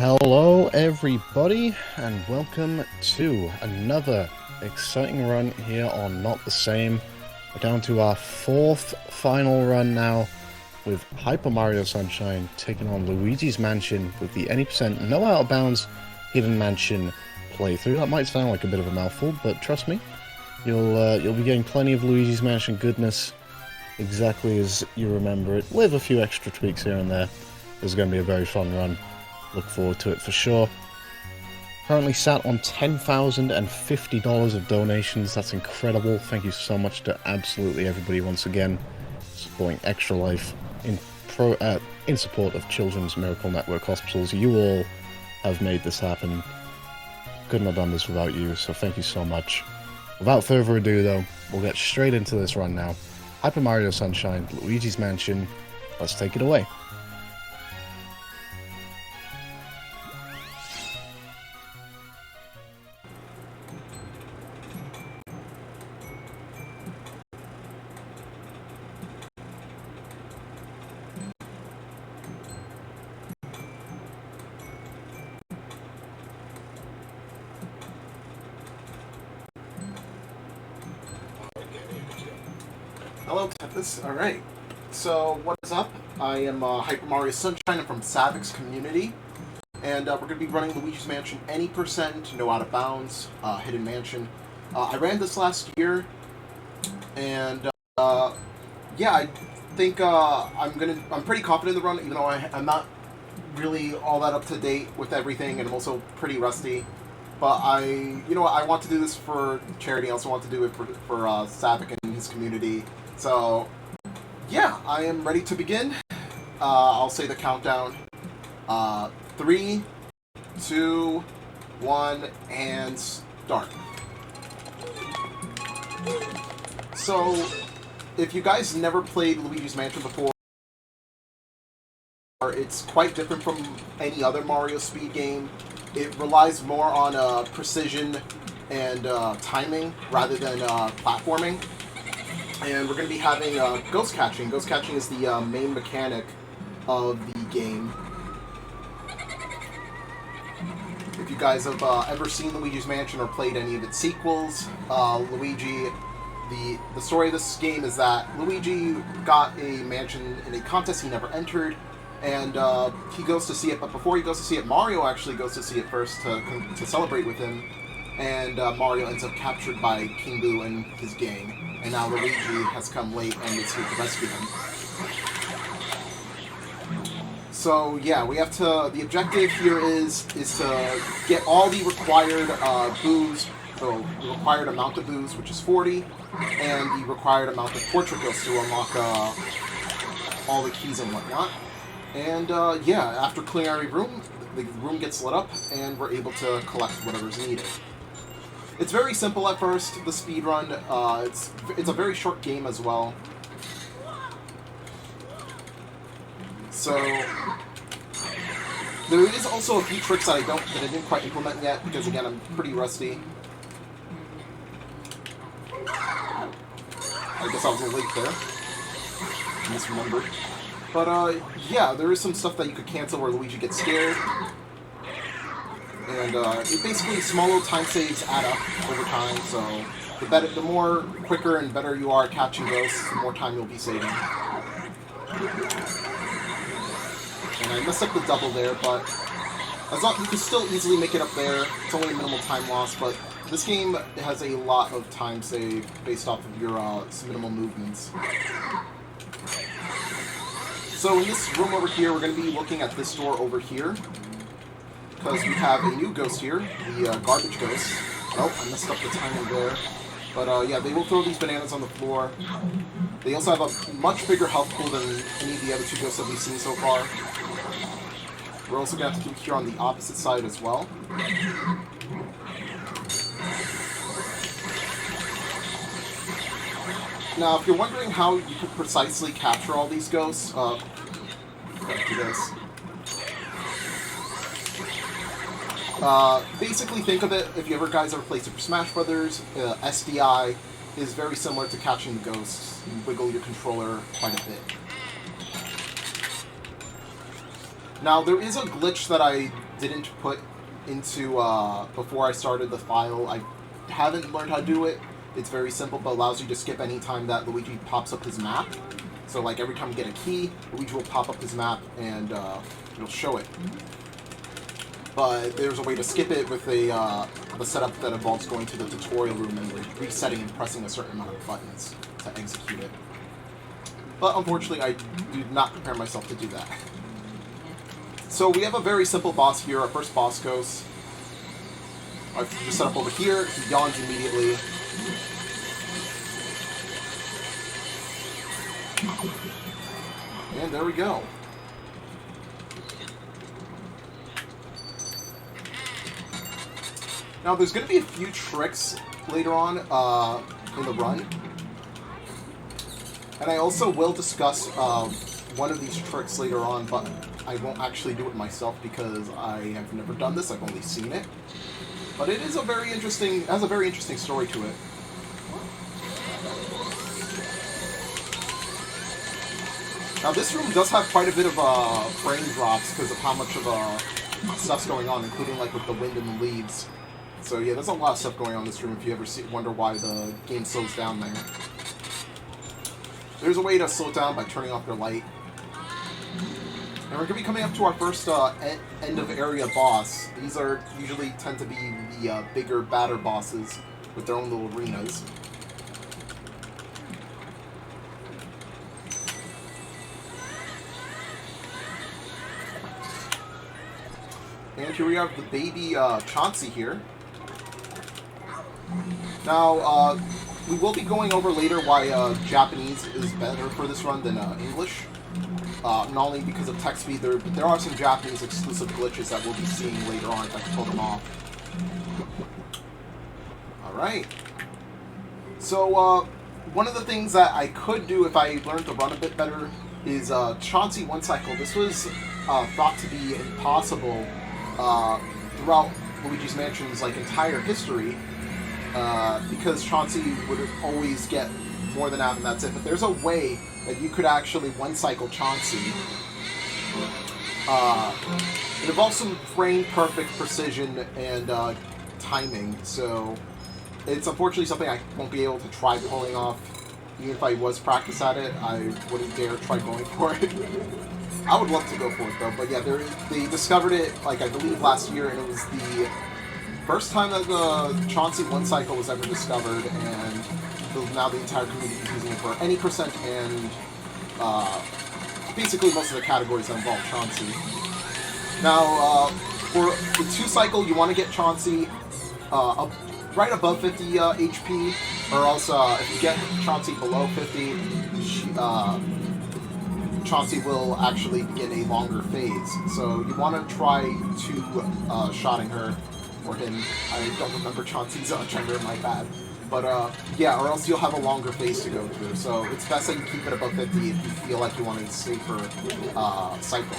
Hello everybody, and welcome to another exciting run here on Not the Same. We're down to our fourth final run now, with Hyper Mario Sunshine taking on Luigi's Mansion with the any percent no out of bounds Hidden Mansion playthrough. That might sound like a bit of a mouthful, but trust me, you'll be getting plenty of Luigi's Mansion goodness exactly as you remember it, with a few extra tweaks here and there. This is going to be a very fun run. Look forward to it for sure. Currently sat on $10,050 of donations. That's incredible. Thank you so much to absolutely everybody once again supporting Extra Life in support of Children's Miracle Network Hospitals. You all have made this happen. Couldn't have done this without you, so thank you so much. Without further ado though, we'll get straight into this run now. Hyper Mario Sunshine, Luigi's Mansion. Let's take it away. Hello, Tempest. Alright, so what is up? I am Hyper Mario Sunshine. I'm from Savic's community, and we're going to be running Luigi's Mansion any percent, no out of bounds, Hidden Mansion. I ran this last year, and yeah, I think I'm pretty confident in the run, even though I'm not really all that up to date with everything, and I'm also pretty rusty. But I want to do this for charity. I also want to do it for Savic and his community. So, yeah, I am ready to begin. I'll say the countdown. 3, 2, 1, and start. So, if you guys never played Luigi's Mansion before, it's quite different from any other Mario speed game. It relies more on precision and timing rather than platforming. And we're going to be having ghost catching. Ghost catching is the main mechanic of the game. If you guys have ever seen Luigi's Mansion or played any of its sequels, Luigi, the story of this game is that Luigi got a mansion in a contest he never entered, and he goes to see it, but before he goes to see it, Mario actually goes to see it first to celebrate with him, and Mario ends up captured by King Boo and his gang. And now Luigi has come late and is here to rescue him. So yeah, we have to. The objective here is to get all the required boos, so the required amount of boos, which is 40, and the required amount of portrait ghosts to unlock all the keys and whatnot. And yeah, after clearing every room, the room gets lit up, and we're able to collect whatever's needed. It's very simple at first, the speedrun. It's a very short game as well. So there is also a few tricks that I didn't quite implement yet, because again, I'm pretty rusty. I guess I was a little late there. I misremembered. But yeah, there is some stuff that you could cancel where Luigi gets scared. And it basically, small little time saves add up over time, so the more quicker and better you are at catching ghosts, the more time you'll be saving. And I messed up the double there, but you can still easily make it up there. It's only a minimal time loss, but this game has a lot of time save based off of your minimal movements. So in this room over here, we're going to be looking at this door over here, because we have a new ghost here, the garbage ghost. Oh, I messed up the timing there. But yeah, they will throw these bananas on the floor. They also have a much bigger health pool than any of the other two ghosts that we've seen so far. We're also going to have to keep here on the opposite side as well. Now, if you're wondering how you could precisely capture all these ghosts, let's do this. Basically, think of it, if you guys ever played Super Smash Brothers, SDI is very similar to catching the ghosts. You wiggle your controller quite a bit. Now, there is a glitch that I didn't put into before I started the file. I haven't learned how to do it. It's very simple, but allows you to skip any time that Luigi pops up his map. So, like, every time you get a key, Luigi will pop up his map, and it'll show it. But there's a way to skip it with a setup that involves going to the tutorial room and resetting and pressing a certain amount of buttons to execute it. But unfortunately, I did not prepare myself to do that. So we have a very simple boss here. Our first boss goes. I've just set up over here. He yawns immediately. And there we go. Now, there's going to be a few tricks later on in the run. And I also will discuss one of these tricks later on, but I won't actually do it myself because I have never done this. I've only seen it. But it is a very interesting, has a very interesting story to it. Now, this room does have quite a bit of frame drops because of how much of stuff's going on, including like with the wind and the leaves. So yeah, there's a lot of stuff going on in this room if you ever wonder why the game slows down there. There's a way to slow it down by turning off your light. And we're going to be coming up to our first end of area boss. These are usually tend to be the bigger, badder bosses with their own little arenas. And here we have the baby Chauncey here. Now, we will be going over later why Japanese is better for this run than English. Not only because of text speed, there are some Japanese exclusive glitches that we'll be seeing later on if I can pull them off. Alright. So, one of the things that I could do if I learned to run a bit better is Chauncey One Cycle. This was thought to be impossible throughout Luigi's Mansion's entire history. Because Chauncey would always get more than that, and that's it. But there's a way that you could actually one-cycle Chauncey. It involves some frame-perfect precision and timing, so it's unfortunately something I won't be able to try pulling off. Even if I was practice at it, I wouldn't dare try going for it. I would love to go for it, though. But yeah, they discovered it, I believe, last year, and it was the first time that the Chauncey One Cycle was ever discovered, and now the entire community is using it for any percent and basically most of the categories that involve Chauncey. Now, for the 2 cycle, you want to get Chauncey right above 50 HP, or else if you get Chauncey below 50, Chauncey will actually begin a longer phase. So you want to try 2-shotting her. Or him. I don't remember Chauncey's gender, my bad. But, yeah, or else you'll have a longer phase to go through. So it's best that you keep it above 50 if you feel like you want a safer cycle.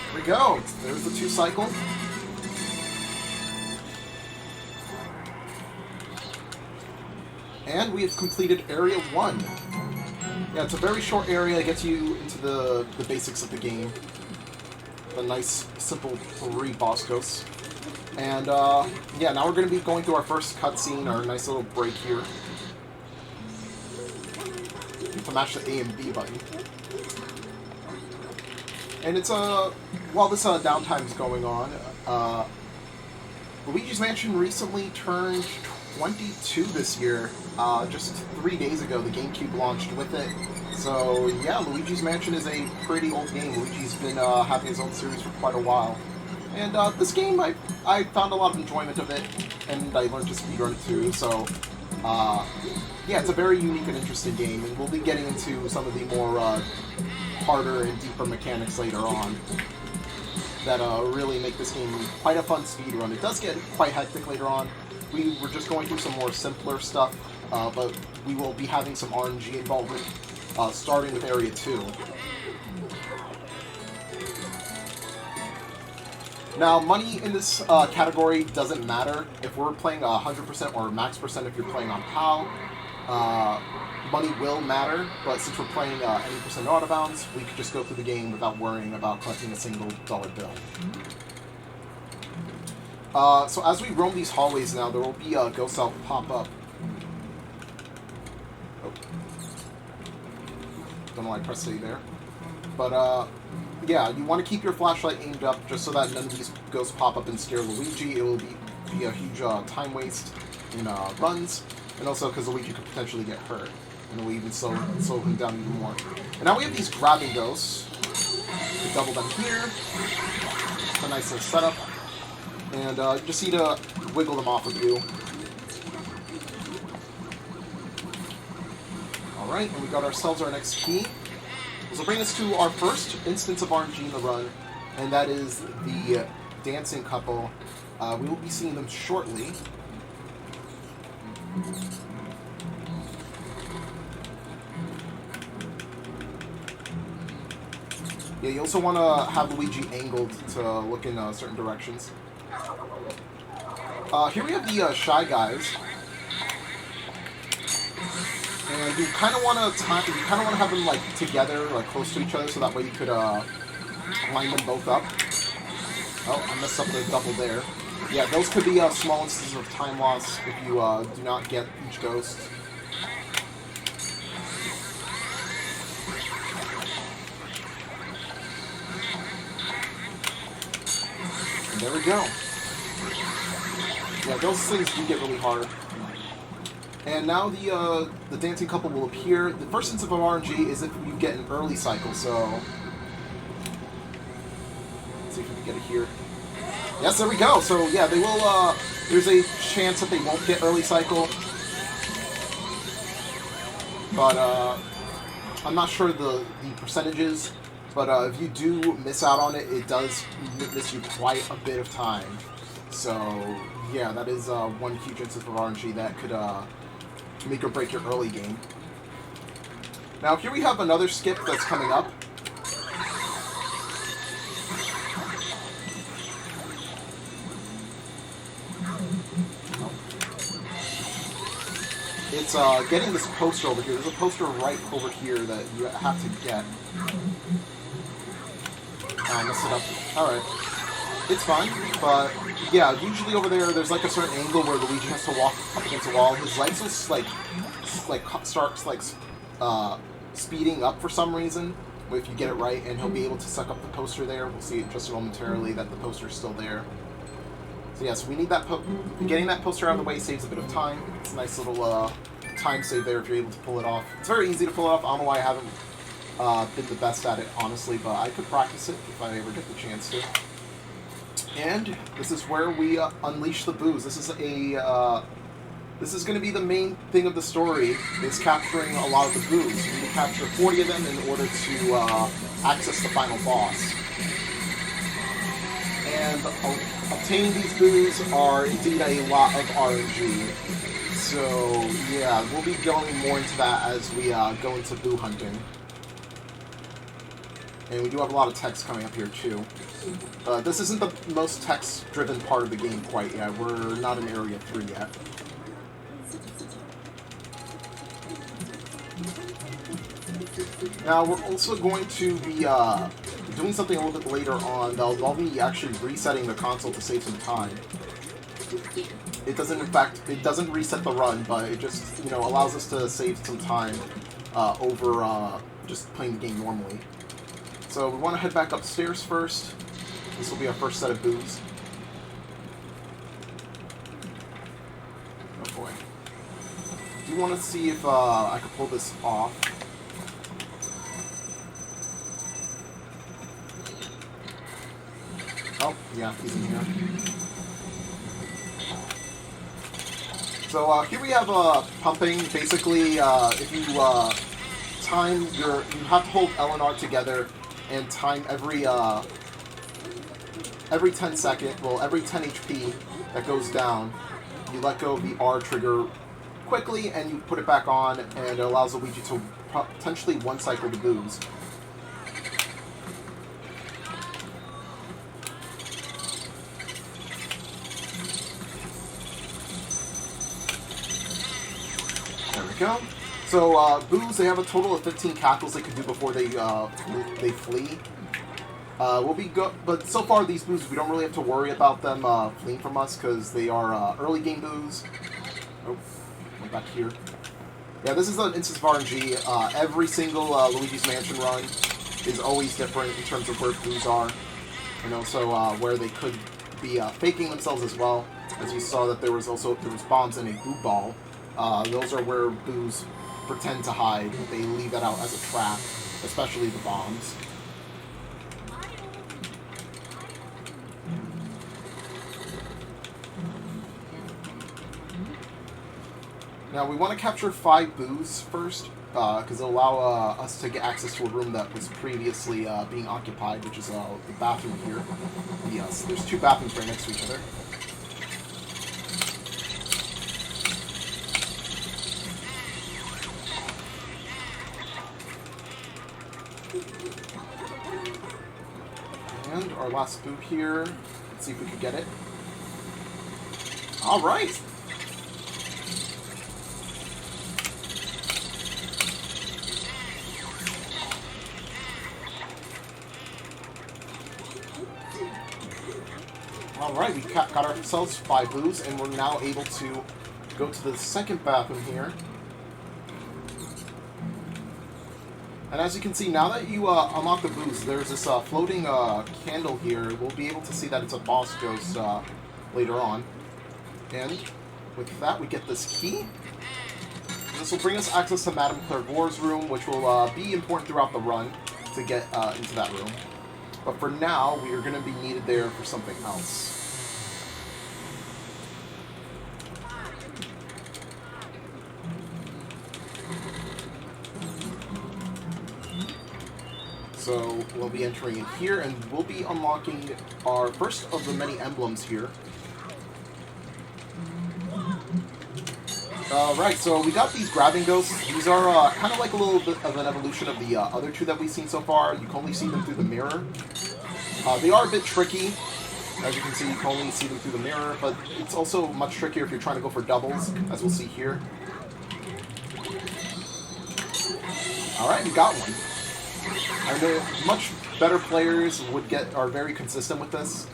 There we go. There's the 2 cycle. And we have completed Area 1. Yeah, it's a very short area. It gets you into the basics of the game. A nice, simple 3 boss ghosts. And, yeah, now we're going to be going through our first cutscene, our nice little break here. You have to mash the A and B button. And it's, while this downtime is going on, Luigi's Mansion recently turned 22 this year. Just 3 days ago, the GameCube launched with it. So, yeah, Luigi's Mansion is a pretty old game. Luigi's been having his own series for quite a while. And this game, I found a lot of enjoyment of it, and I learned to speedrun it too. So, yeah, it's a very unique and interesting game, and we'll be getting into some of the more harder and deeper mechanics later on that really make this game quite a fun speedrun. It does get quite hectic later on. We were just going through some more simpler stuff, but we will be having some RNG involvement, starting with Area 2. Now, money in this category doesn't matter. If we're playing 100% or max percent if you're playing on PAL, money will matter, but since we're playing any percent out of bounds, we could just go through the game without worrying about collecting a single dollar bill. So as we roam these hallways now, there will be ghosts that will pop up. Oh. Don't know why I pressed A there. But, yeah, you want to keep your flashlight aimed up just so that none of these ghosts pop up and scare Luigi. It will be a huge time waste in runs, and also because Luigi could potentially get hurt, and it will even slow him down even more. And now we have these grabbing ghosts. We double them here. It's a nice little setup. And you just need to wiggle them off of you. Alright, and we got ourselves our next key. This will bring us to our first instance of RNG in the run, and that is the dancing couple. We will be seeing them shortly. Yeah, you also want to have Luigi angled to look in certain directions. Here we have the Shy Guys. And you kind of want to have them like together, like close to each other, so that way you could line them both up. Oh, I messed up the double there. Yeah, those could be small instances of time loss if you do not get each ghost. And there we go. Yeah, those things do get really hard. And now the dancing couple will appear. The first instance of RNG is if you get an early cycle, so... Let's see if we can get it here. Yes, there we go! So, yeah, they will, there's a chance that they won't get early cycle. But, I'm not sure the percentages, but if you do miss out on it, it does miss you quite a bit of time. So, yeah, that is one huge instance of RNG that could make or break your early game. Now, here we have another skip that's coming up. It's getting this poster over here. There's a poster right over here that you have to get. I messed it up. Alright. It's fine, but yeah, usually over there's like a certain angle where Luigi has to walk up against a wall. His legs will starts speeding up for some reason if you get it right, and he'll be able to suck up the poster there. We'll see it just momentarily that the poster is still there. So yes, we need that. Getting that poster out of the way saves a bit of time. It's a nice little time save there if you're able to pull it off. It's very easy to pull it off. I don't know why I haven't been the best at it, honestly, but I could practice it if I ever get the chance to. And this is where we unleash the booze. This is this is going to be the main thing of the story, is capturing a lot of the booze. You need to capture 40 of them in order to access the final boss. And obtaining these booze are indeed a lot of RNG. So yeah, we'll be going more into that as we go into boo hunting. And we do have a lot of text coming up here too. This isn't the most text-driven part of the game quite yet. We're not in Area 3 yet. Now, we're also going to be doing something a little bit later on that'll involve me actually resetting the console to save some time. It doesn't, in fact, it doesn't reset the run, but it just, you know, allows us to save some time over just playing the game normally. So we want to head back upstairs first. This will be our first set of booze. Oh boy. I do want to see if I can pull this off. Oh, yeah, he's in here. So here we have pumping. Basically, if you time you have to hold L and R together and time every 10 seconds, well, every 10 HP that goes down, you let go of the R trigger quickly and you put it back on, and it allows Luigi to potentially one-cycle the booze. go. So, boos, they have a total of 15 cackles they can do before they flee. We'll be good, but so far these boos, we don't really have to worry about them fleeing from us because they are early game boos. Oh, went back here. Yeah, this is an instance of RNG. Every single Luigi's Mansion run is always different in terms of where boos are, and also where they could be faking themselves as well. As you saw that there was bombs in a boo ball. Those are where boos pretend to hide. They leave that out as a trap, especially the bombs. Now we want to capture 5 boos first, because it'll allow us to get access to a room that was previously being occupied, which is the bathroom here. Yes, there's 2 bathrooms right next to each other. And our last boo here. Let's see if we can get it. All right. Alright, we got ourselves 5 boos, and we're now able to go to the second bathroom here. And as you can see, now that you unlock the boos, there's this floating candle here. We'll be able to see that it's a boss ghost later on. And with that, we get this key. This will bring us access to Madame Clairvoyant's room, which will be important throughout the run to get into that room. But for now, we are going to be needed there for something else. So we'll be entering in here, and we'll be unlocking our first of the many emblems here. Right, so we got these grabbing ghosts. These are kind of like a little bit of an evolution of the other 2 that we've seen so far. You can only see them through the mirror. They are a bit tricky. As you can see, you can only see them through the mirror, but it's also much trickier if you're trying to go for doubles, as we'll see here. Alright, we got one. I know much better players are very consistent with this.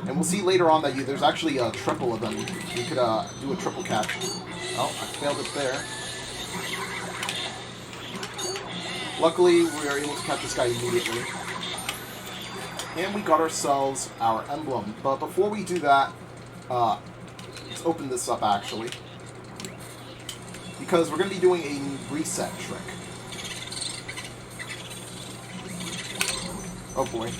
And we'll see later on that there's actually a triple of them. You could do a triple catch. Oh, I failed it there. Luckily, we are able to catch this guy immediately. And we got ourselves our emblem. But before we do that, let's open this up actually. Because we're going to be doing a reset trick. Oh boy.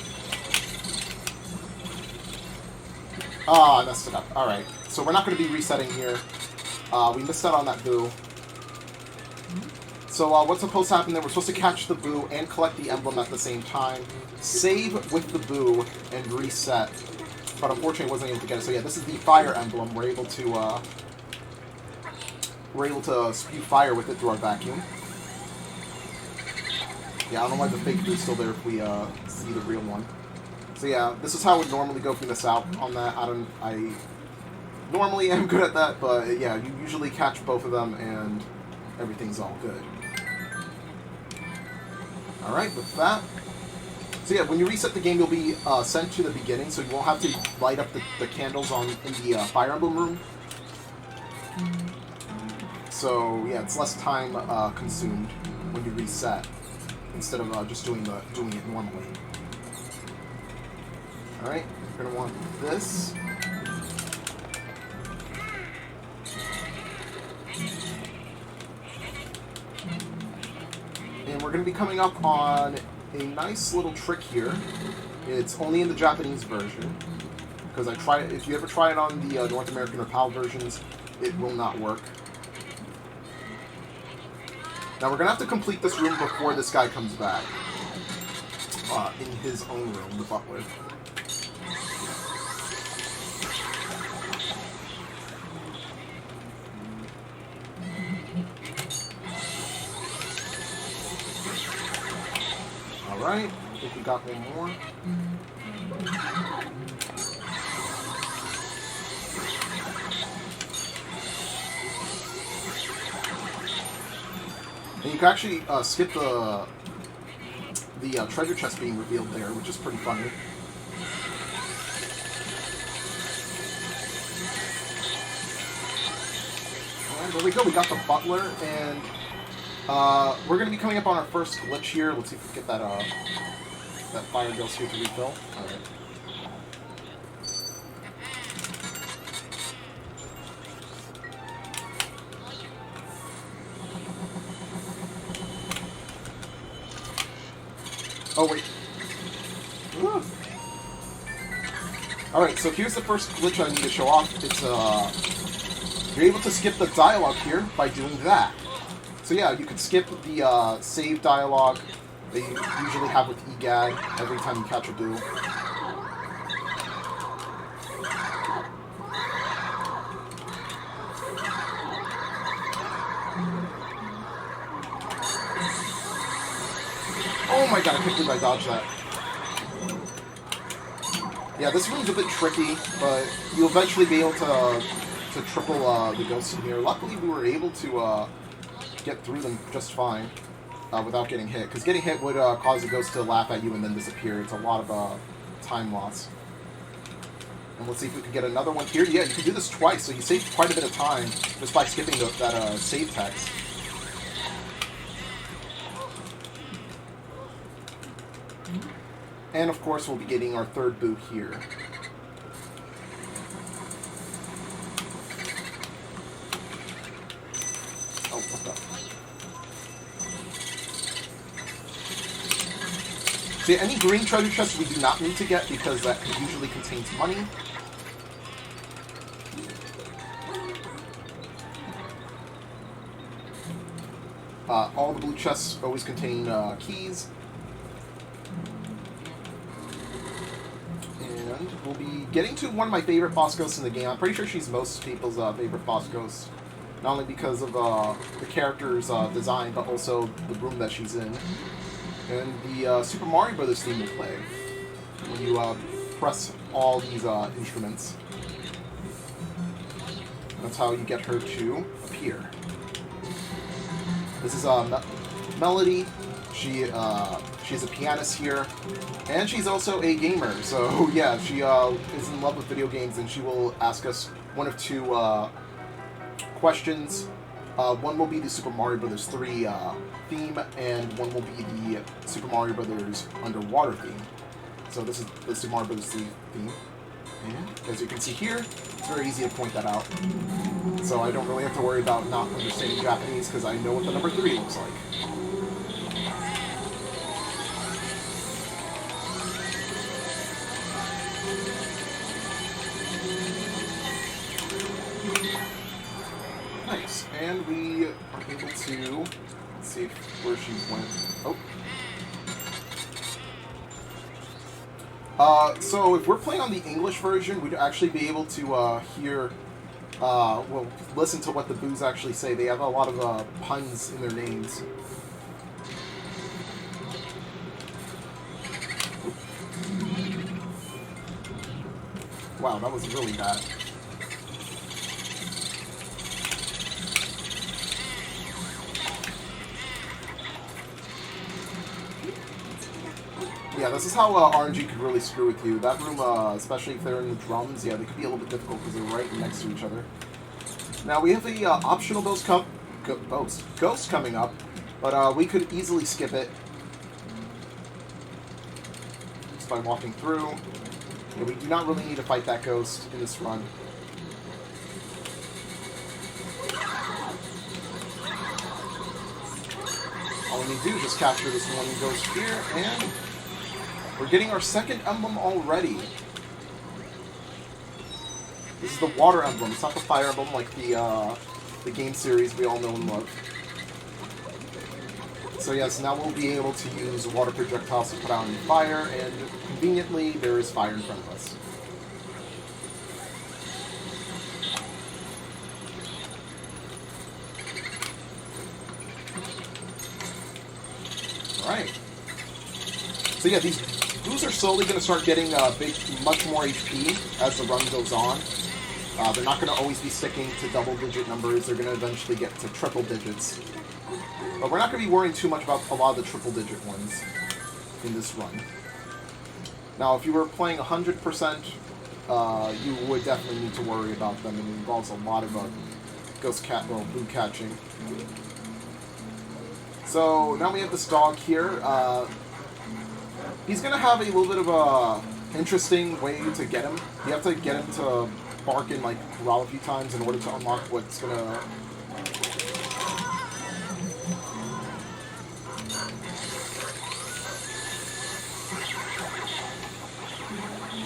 Ah, I messed it up. Alright, so we're not going to be resetting here. We missed out on that boo. So what's supposed to happen there, we're supposed to catch the boo and collect the emblem at the same time. Save with the boo and reset. But unfortunately I wasn't able to get it. So yeah, this is the fire emblem. We're able to spew fire with it through our vacuum. Yeah, I don't know why the fake boo's still there if we see the real one. So yeah, this is how I would normally go if we miss out on that. I normally am good at that, but yeah, you usually catch both of them and everything's all good. Alright, with that. So yeah, when you reset the game, you'll be sent to the beginning, so you won't have to light up the candles in the Fire Emblem room. So yeah, it's less time consumed when you reset, instead of just doing it normally. Alright, you're going to want this. And we're going to be coming up on a nice little trick here. It's only in the Japanese version, because if you ever try it on the North American or PAL versions, it will not work. Now we're going to have to complete this room before this guy comes back. In his own room, the butler. Alright, I think we got one more. And you can actually skip the treasure chest being revealed there, which is pretty funny. And there we go, we got the butler, and we're going to be coming up on our first glitch here. Let's see if we can get that fire ghost here to refill. Alright. Oh, wait. Alright, so here's the first glitch I need to show off. It's, you're able to skip the dialogue here by doing that. So yeah, you can skip the, save dialogue that you usually have with EGAD every time you catch a boo. Oh my god, I can't believe I dodged that. Yeah, this room's a bit tricky, but you'll eventually be able to triple the ghosts in here. Luckily, we were able to get through them just fine without getting hit, because getting hit would cause the ghost to laugh at you and then disappear. It's a lot of time loss. And let's see if we can get another one here. Yeah, you can do this twice, so you save quite a bit of time just by skipping that save text. And of course, we'll be getting our third boo here. Oh, what the? See, any green treasure chests we do not need to get because that usually contains money. All the blue chests always contain keys. And we'll be getting to one of my favorite boss ghosts in the game. I'm pretty sure she's most people's favorite boss ghost. Not only because of the character's design, but also the room that she's in. And the Super Mario Brothers theme will play when you press all these instruments. That's how you get her to appear. This is Melody. She's a pianist here, and she's also a gamer. So yeah, she is in love with video games, and she will ask us one of two questions. One will be the Super Mario Bros. 3 theme, and one will be the Super Mario Bros. Underwater theme. So this is the Super Mario Bros. 3 theme. And as you can see here, it's very easy to point that out. So I don't really have to worry about not understanding Japanese, because I know what the number 3 looks like. Nice, and we are able to, let's see where she went. Oh. So if we're playing on the English version, we'd actually be able to hear, well, listen to what the boos actually say. They have a lot of puns in their names. Wow, that was really bad. Yeah, this is how RNG could really screw with you. That room, especially if they're in the drums, yeah, they could be a little bit difficult because they're right next to each other. Now, we have the optional ghost coming up, but we could easily skip it just by walking through. Yeah, we do not really need to fight that ghost in this run. All we need to do is just capture this one ghost here, and we're getting our second emblem already. This is the water emblem. It's not the fire emblem like the game series we all know and love. So yes, now we'll be able to use water projectiles to put out any fire, and conveniently, there is fire in front of us. Alright. So yeah, these boos are slowly going to start getting much more HP as the run goes on. They're not going to always be sticking to double-digit numbers. They're going to eventually get to triple digits. But we're not going to be worrying too much about a lot of the triple-digit ones in this run. Now, if you were playing 100%, you would definitely need to worry about them. It involves a lot of boo catching. So now we have this dog here. He's going to have a little bit of a interesting way to get him. You have to get him to bark and like growl a few times in order to unlock what's going to...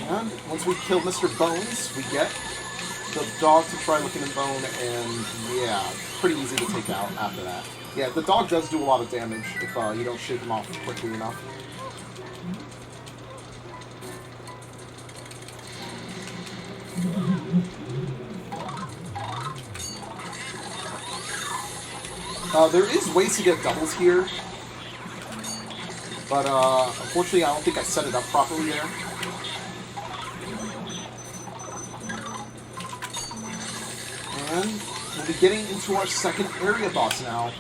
And once we kill Mr. Bones, we get the dog to try licking the bone, and yeah, pretty easy to take out after that. Yeah, the dog does do a lot of damage if you don't shake him off quickly enough. There is ways to get doubles here, but unfortunately I don't think I set it up properly there. And we'll be getting into our second area boss now.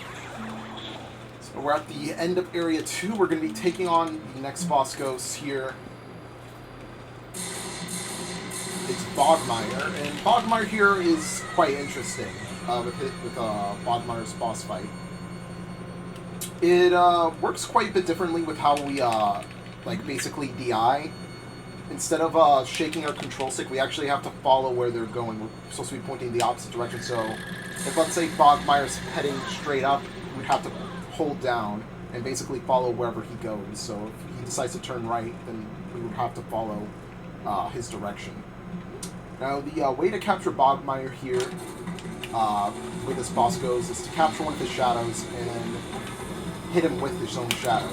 So we're at the end of Area 2. We're going to be taking on the next boss ghost here. It's Bogmire, and Bogmire here is quite interesting with Bogmire's boss fight. It works quite a bit differently with how we like basically DI. Instead of shaking our control stick, we actually have to follow where they're going. We're supposed to be pointing the opposite direction, so if, let's say, Bogmire's heading straight up, we'd have to hold down and basically follow wherever he goes. So if he decides to turn right, then we would have to follow his direction. Now, the way to capture Bogmire here, where this boss goes, is to capture one of his shadows and hit him with his own shadow.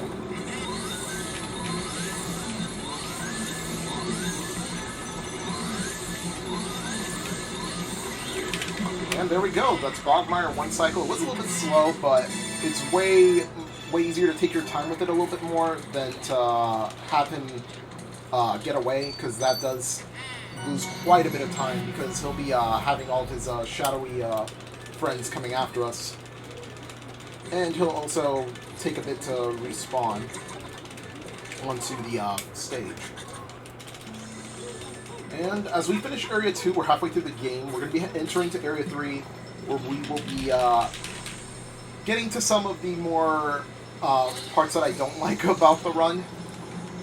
And there we go. That's Bogmire in one cycle. It was a little bit slow, but it's way easier to take your time with it a little bit more than to have him get away, because that does lose quite a bit of time, because he'll be having all of his shadowy friends coming after us. And he'll also take a bit to respawn onto the stage. And as we finish Area 2, we're halfway through the game. We're going to be entering to Area 3, where we will be getting to some of the more parts that I don't like about the run.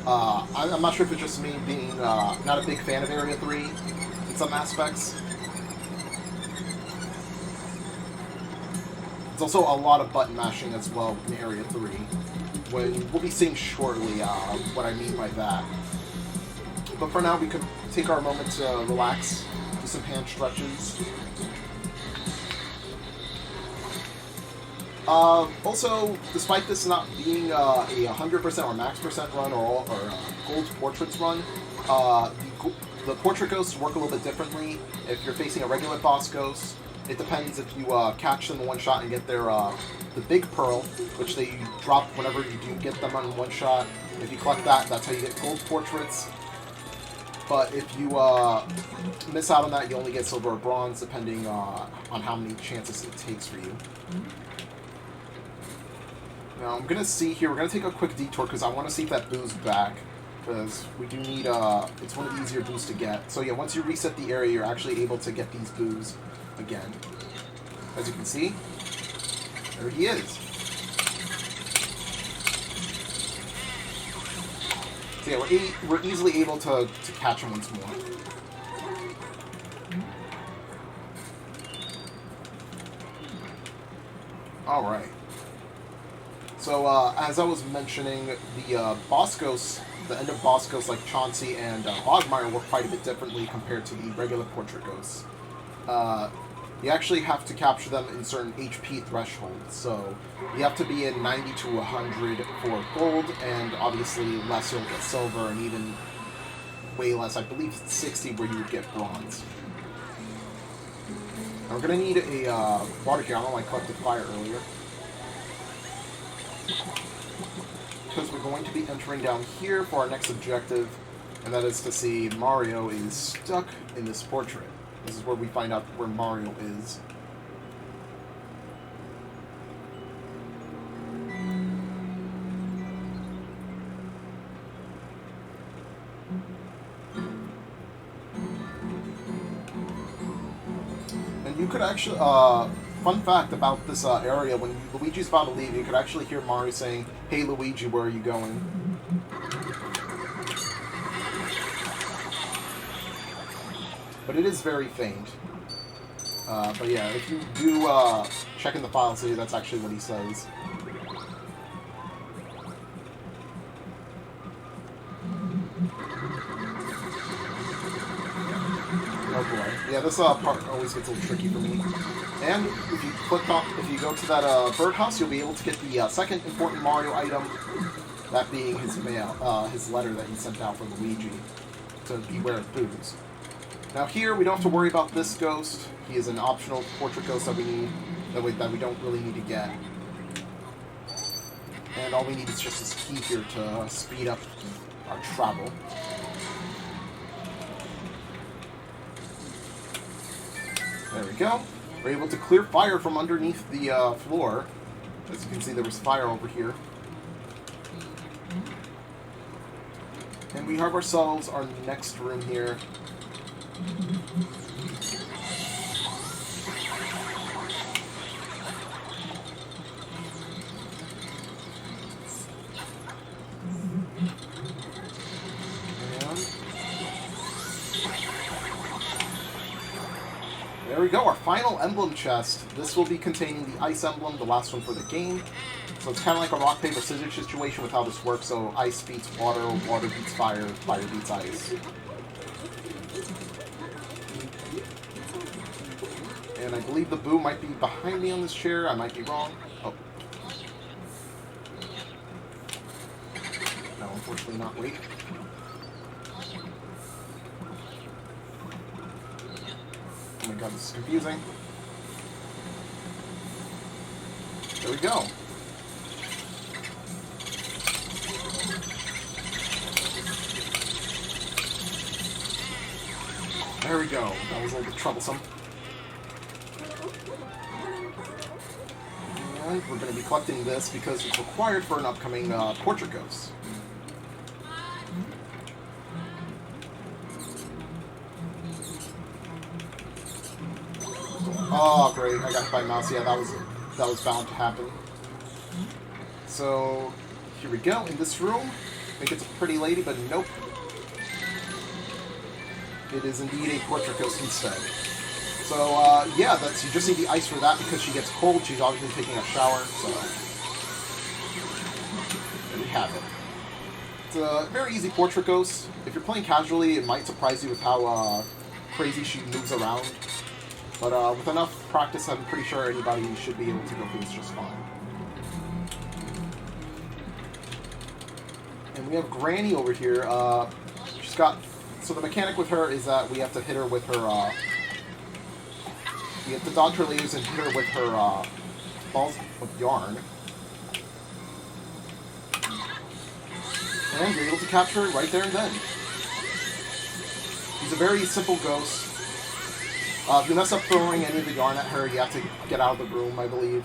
I'm not sure if it's just me being not a big fan of Area 3 in some aspects. There's also a lot of button mashing as well in Area 3, when we'll be seeing shortly what I mean by that. But for now, we could take our moment to relax, do some hand stretches. Also, despite this not being a 100% or max percent run or gold portraits run, the portrait ghosts work a little bit differently. If you're facing a regular boss ghost, it depends if you catch them in one shot and get their the big pearl, which they drop whenever you do get them on one shot. If you collect that, that's how you get gold portraits. But if you miss out on that, you only get silver or bronze, depending on how many chances it takes for you. Now, I'm going to see here, we're going to take a quick detour, because I want to see if that boo's back. Because we do need, it's one of the easier boos to get. So yeah, once you reset the area, you're actually able to get these boos again. As you can see, there he is. So yeah, we're easily able to catch him once more. Alright. So, as I was mentioning, the boss ghosts, the end of boss ghosts like Chauncey and Bogmire work quite a bit differently compared to the regular portrait ghosts. You actually have to capture them in certain HP thresholds, so you have to be in 90 to 100 for gold, and obviously less you'll get silver, and even way less, I believe 60 where you would get bronze. Now we're going to need a water here. I don't know, I collected fire earlier. Because we're going to be entering down here for our next objective, and that is to see Mario is stuck in this portrait. This is where we find out where Mario is. And you could actually, fun fact about this area, when Luigi's about to leave, you could actually hear Mario saying, "Hey Luigi, where are you going?" But it is very faint. But yeah, if you do check in the file, see, that's actually what he says. Oh boy. Yeah, this part always gets a little tricky for me. And if you if you go to that birdhouse, you'll be able to get the second important Mario item, that being his his letter that he sent out for Luigi, to beware of booze. Now here, we don't have to worry about this ghost. He is an optional portrait ghost that we need, that we don't really need to get. And all we need is just this key here to speed up our travel. There we go. We're able to clear fire from underneath the floor. As you can see, there was fire over here. And we have ourselves our next room here. There we go, our final emblem chest. This will be containing the ice emblem, the last one for the game. So it's kind of like a rock, paper, scissors situation with how this works. So ice beats water, water beats fire, fire beats ice. And I believe the boo might be behind me on this chair. I might be wrong. Oh. No, unfortunately not. Wait. Oh my god, this is confusing. There we go. There we go. That was a little bit troublesome. And we're going to be collecting this because it's required for an upcoming portrait ghost. Oh, great. I got hit by a mouse. Yeah, that was bound to happen. So, here we go. In this room, I think it's a pretty lady, but nope. It is indeed a portrait ghost instead. So, yeah, you just need the ice for that because she gets cold. She's obviously taking a shower, so there we have it. It's a very easy portrait ghost. If you're playing casually, it might surprise you with how crazy she moves around. But with enough practice, I'm pretty sure anybody should be able to go through this just fine. And we have Granny over here. She's got... So the mechanic with her is that we have to hit her with her... we have to dodge her lasers and hit her with her balls of yarn. And you're able to capture it right there and then. She's a very simple ghost. If you mess up throwing any of the yarn at her, you have to get out of the room, I believe,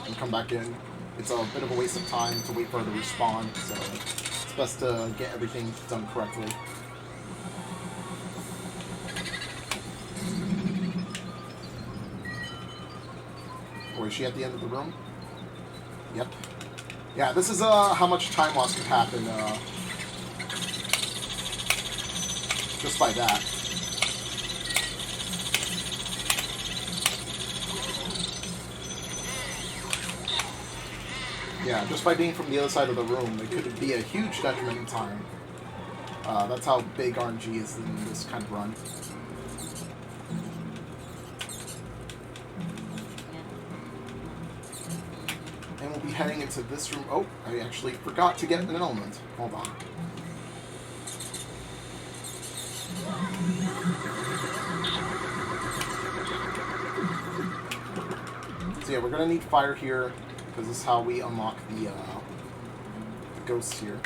and come back in. It's a bit of a waste of time to wait for her to respawn, so it's best to get everything done correctly. Or is she at the end of the room? Yep. Yeah, this is how much time loss could happen just by that. Yeah, just by being from the other side of the room, it could be a huge detriment in time. That's how big RNG is in this kind of run. And we'll be heading into this room. Oh, I actually forgot to get an element. Hold on. So yeah, we're going to need fire here, because this is how we unlock the ghosts here.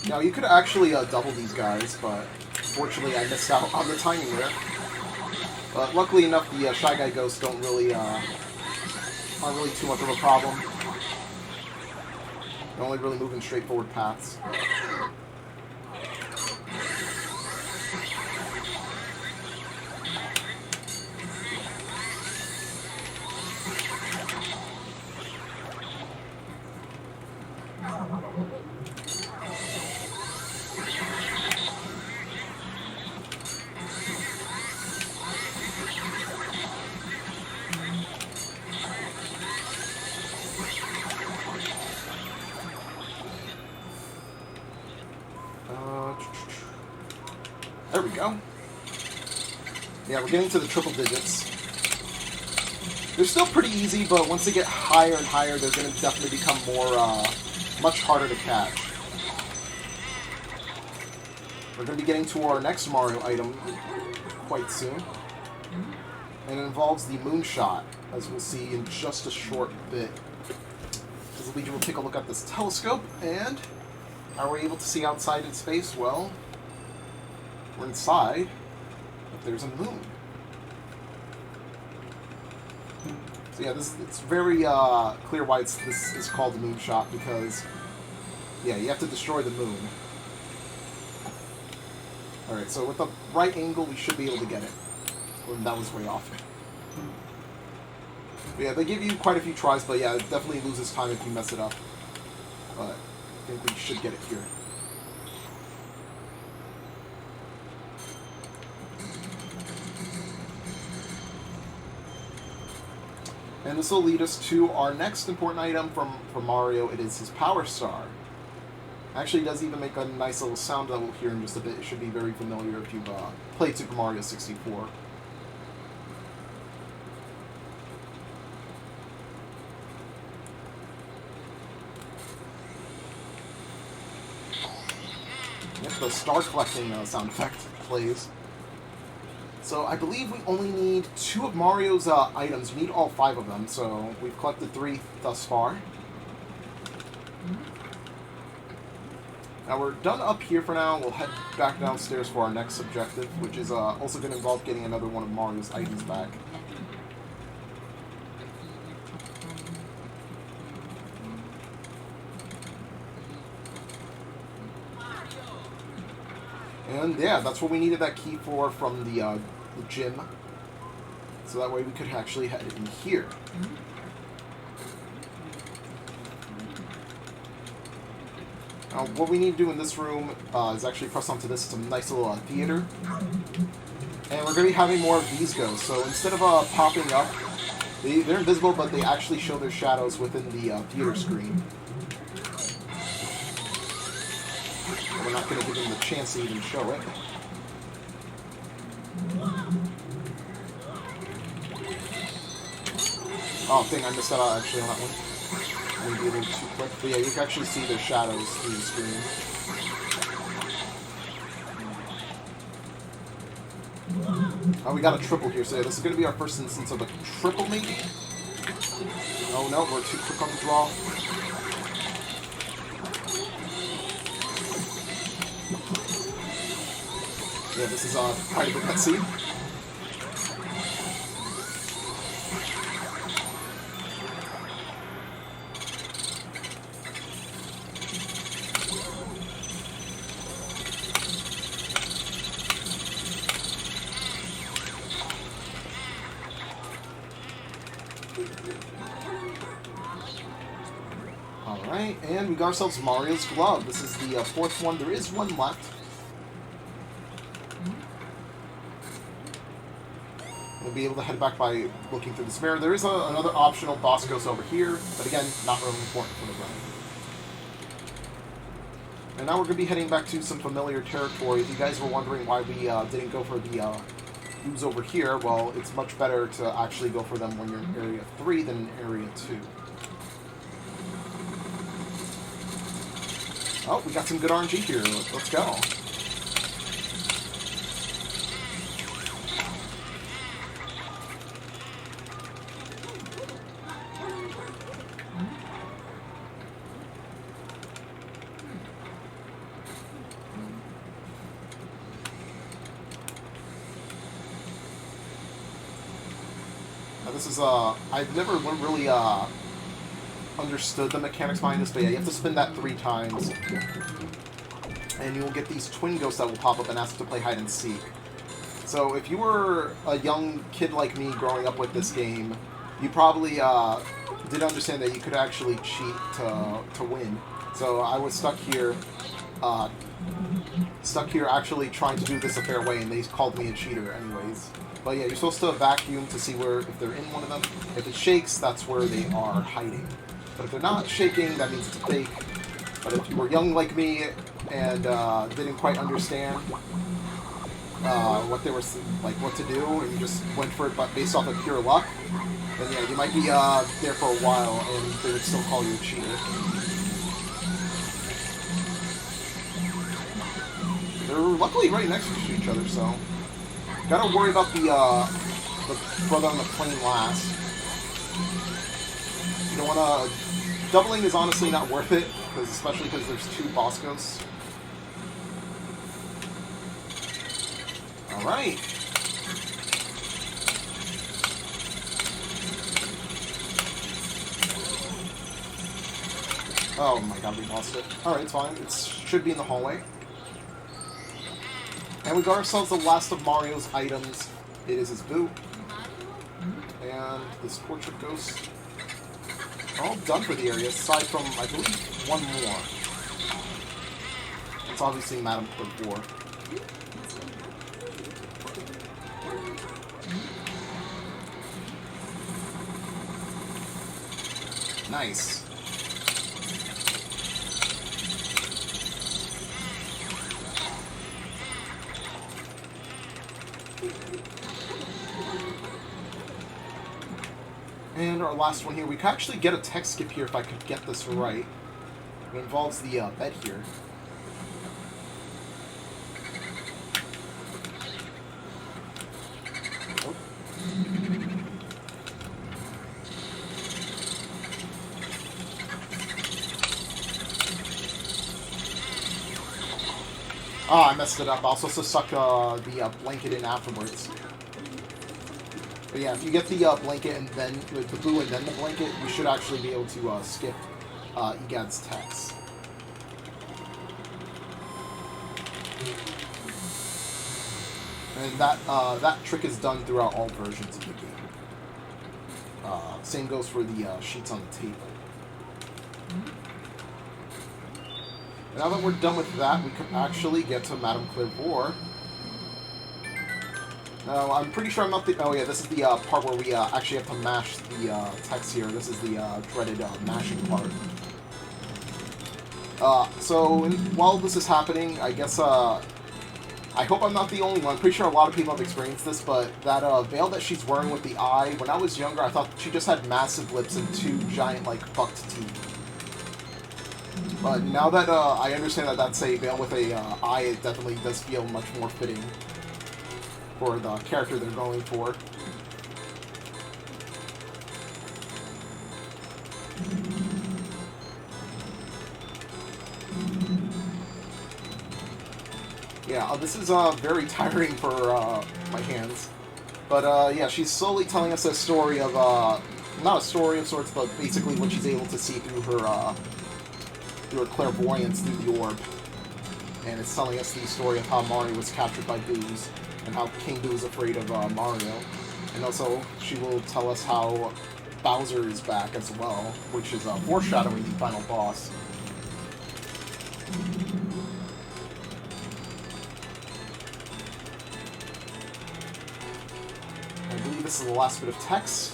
Now, you could actually double these guys, but unfortunately I missed out on the timing there. But luckily enough, the Shy Guy ghosts aren't really too much of a problem. They're only really moving straightforward paths. There we go. Yeah, we're getting to the triple digits. They're still pretty easy, but once they get higher and higher, they're going to definitely become much harder to catch. We're going to be getting to our next Mario item quite soon. And it involves the moonshot, as we'll see in just a short bit. As Luigi will take a look at this telescope, and are we able to see outside in space? Well, we're inside, but there's a moon. So yeah, it's very clear why this is called the moonshot, because, yeah, you have to destroy the moon. Alright, so with the right angle, we should be able to get it. Well, that was way off. But yeah, they give you quite a few tries, but yeah, it definitely loses time if you mess it up. But I think we should get it here. And this will lead us to our next important item from Mario. It is his Power Star. Actually, it does even make a nice little sound that we'll hear in just a bit. It should be very familiar if you've played Super Mario 64. Yep, the star collecting sound effect plays. So I believe we only need 2 of Mario's items. We need all 5 of them, so we've collected 3 thus far. Now we're done up here for now. We'll head back downstairs for our next objective, which is also going to involve getting another one of Mario's items back. And yeah, that's what we needed that key for from the gym. So that way we could actually head in here. Now, what we need to do in this room is actually press onto this. It's a nice little theater. And we're going to be having more of these ghosts. So instead of popping up, they're invisible, but they actually show their shadows within the theater screen. We're not going to give them the chance to even show it. Oh, dang, I missed that out actually on that one. Maybe a little too quick. But yeah, you can actually see their shadows through the screen. Oh, we got a triple here, so yeah, this is going to be our first instance of a triple, maybe? Oh no, we're too quick on the draw. Yeah, this is quite a bit cutscene. Alright, and we got ourselves Mario's glove. This is the 4th one. There is one left. We'll be able to head back by looking through this mirror. There is another optional boss ghost over here, but again, not really important for the run. And now we're going to be heading back to some familiar territory. If you guys were wondering why we didn't go for the OOBs over here, well, it's much better to actually go for them when you're in Area 3 than in Area 2. Oh, we got some good RNG here. Let's go. This is, I've never really, understood the mechanics behind this, but yeah, you have to spin that 3 times. And you will get these twin ghosts that will pop up and ask to play hide and seek. So if you were a young kid like me growing up with this game, you probably did understand that you could actually cheat to win. So I was stuck here actually trying to do this a fair way, and they called me a cheater anyways. But yeah, you're supposed to vacuum to see if they're in one of them. If it shakes, that's where they are hiding. But if they're not shaking, that means it's a fake. But if you were young like me and didn't quite understand what they were what to do, and you just went for it based off of pure luck, then yeah, you might be there for a while, and they would still call you a cheater. They're luckily right next to each other, so gotta worry about the brother on the plane last. You don't wanna. Doubling is honestly not worth it, especially because there's 2 boss ghosts. Alright. Oh my god, we lost it. Alright, it's fine. It should be in the hallway. And we got ourselves the last of Mario's items. It is his boot. And this portrait ghost. All done for the area, aside from, I believe, 1 more. It's obviously Madame Clairvoyant. Nice. And our last one here, we could actually get a tech skip here if I could get this right. It involves the bed here. Oh. Ah, I messed it up. I was supposed to suck the blanket in afterwards. But yeah, if you get the blanket and then with the blue and then the blanket, you should actually be able to skip Egad's text. And that trick is done throughout all versions of the game. Same goes for the sheets on the table. And now that we're done with that, we can actually get to Madame Clairvoyant. No, I'm pretty sure I'm not the... Oh yeah, this is the part where we actually have to mash the text here. This is the dreaded mashing part. So while this is happening, I guess I hope I'm not the only one. I'm pretty sure a lot of people have experienced this, but that veil that she's wearing with the eye, when I was younger, I thought she just had massive lips and 2 giant, like, bucked teeth. But now that I understand that that's a veil with a eye, it definitely does feel much more fitting for the character they're going for. Yeah, this is very tiring for my hands. But yeah, she's slowly telling us a story of, not a story of sorts, but basically what she's able to see through her clairvoyance through the orb. And it's telling us the story of how Mario was captured by Boo's, and how King Boo is afraid of Mario. And also, she will tell us how Bowser is back as well, which is foreshadowing the final boss. I believe this is the last bit of text.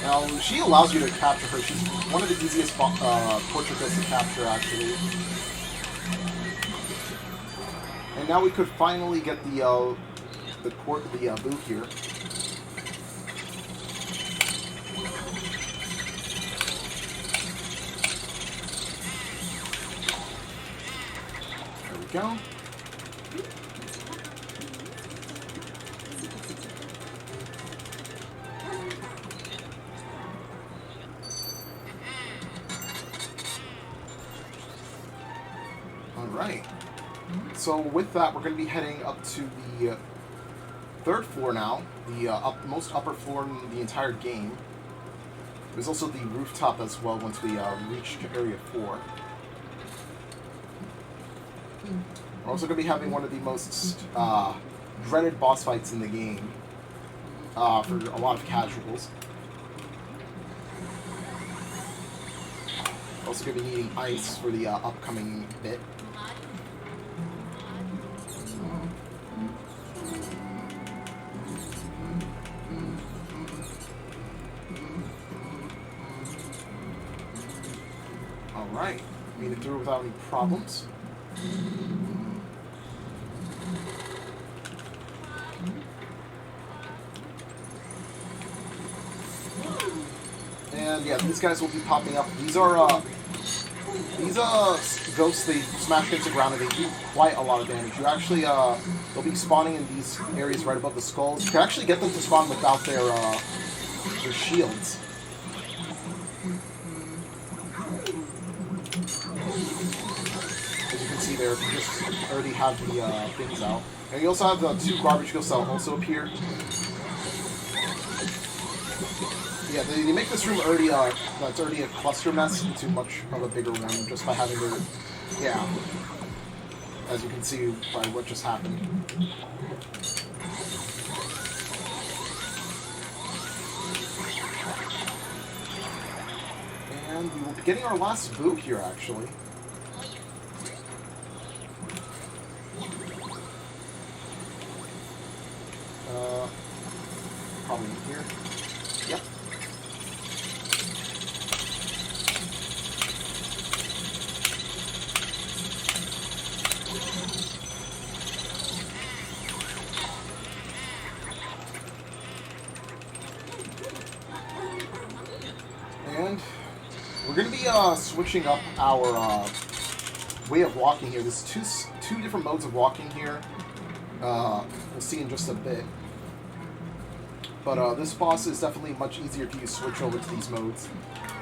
Now, she allows you to capture her. She's one of the easiest portrait ghosts to capture, actually. And now we could finally get the booth here. There we go. Alright. So with that, we're going to be heading up to the third floor now, the most upper floor in the entire game. There's also the rooftop as well once we reach Area 4. We're also going to be having one of the most dreaded boss fights in the game for a lot of casuals. Also going to be needing ice for the upcoming bit. Alright, made it through without any problems. And yeah, these guys will be popping up. These ghosts, they smash into the ground and they do quite a lot of damage. You actually, they'll be spawning in these areas right above the skulls. You can actually get them to spawn without their shields. As you can see there, you just already have the things out. And you also have the 2 garbage ghosts that will also appear. Yeah, they make this room already that's already a cluster mess into much of a bigger one just by having their, yeah, as you can see by what just happened. And we will be getting our last boo here actually. Probably in here. Yep. And we're going to be switching up our way of walking here. There's two different modes of walking here. We'll see in just a bit. But this boss is definitely much easier if you switch over to these modes.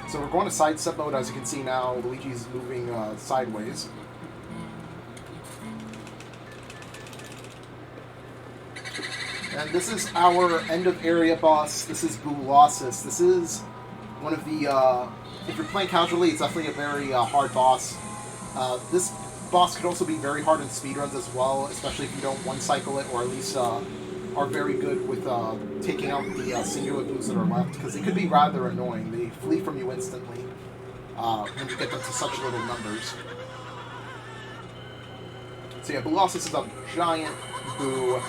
So we're going to sidestep mode. As you can see now, Luigi's moving sideways. And this is our end of area boss. This is Boolossus. This is one of the, if you're playing casually, it's definitely a very hard boss. This boss could also be very hard in speedruns as well, especially if you don't one-cycle it, or at least are very good with taking out the singular boos that are left, because they could be rather annoying. They flee from you instantly when you get them to such little numbers. So yeah, Boolossus is a giant boo.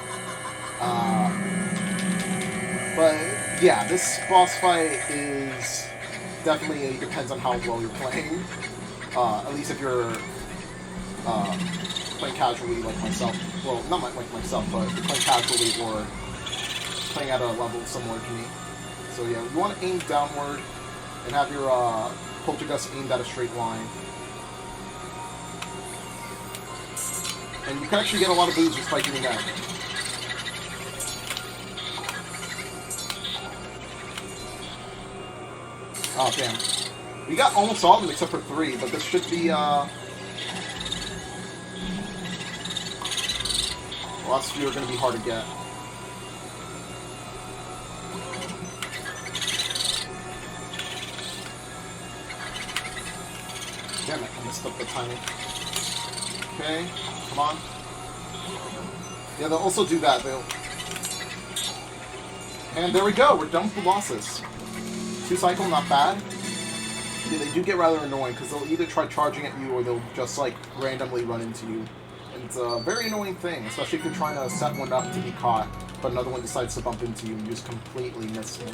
But yeah, this boss fight is definitely depends on how well you're playing. At least if you're playing casually like myself. Well, not like myself, but if you're playing casually or playing at a level similar to me. So yeah, you want to aim downward and have your poltergust aimed at a straight line. And you can actually get a lot of boos just by doing that. Oh, damn. We got almost all of them except for 3, but this should be, the last few are going to be hard to get. Damn it, I messed up the timing. Okay, come on. Yeah, they'll also do that. And there we go, we're done with the bosses. 2-cycle, not bad. Yeah, they do get rather annoying, because they'll either try charging at you, or they'll just, like, randomly run into you. And it's a very annoying thing, especially if you're trying to set one up to be caught, but another one decides to bump into you, and you just completely miss him.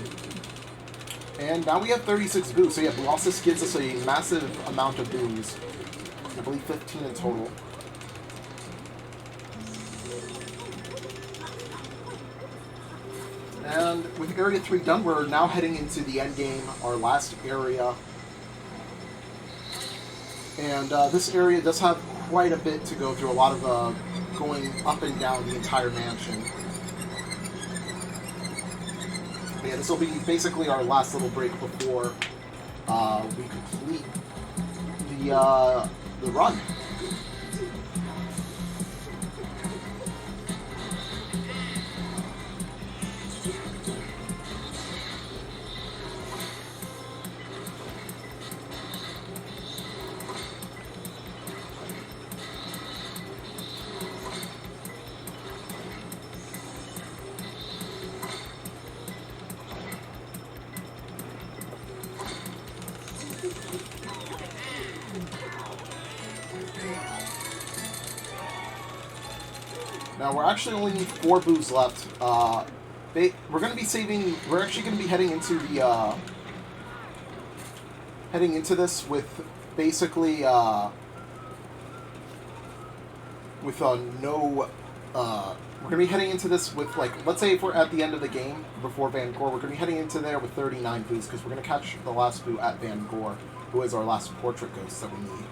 And now we have 36 boos, so yeah, Boolossus gives us a massive amount of boos. I believe 15 in total. And with Area 3 done, we're now heading into the end game, our last area. And this area does have quite a bit to go through, a lot of going up and down the entire mansion. But yeah, this will be basically our last little break before we complete the run. Now we're actually only need 4 boos left. We're going to be saving. We're actually going to be heading into the this with basically with no. We're going to be heading into this with, like, let's say if we're at the end of the game before Van Gore, we're going to be heading into there with 39 boos because we're going to catch the last boo at Van Gore, who is our last portrait ghost that we need.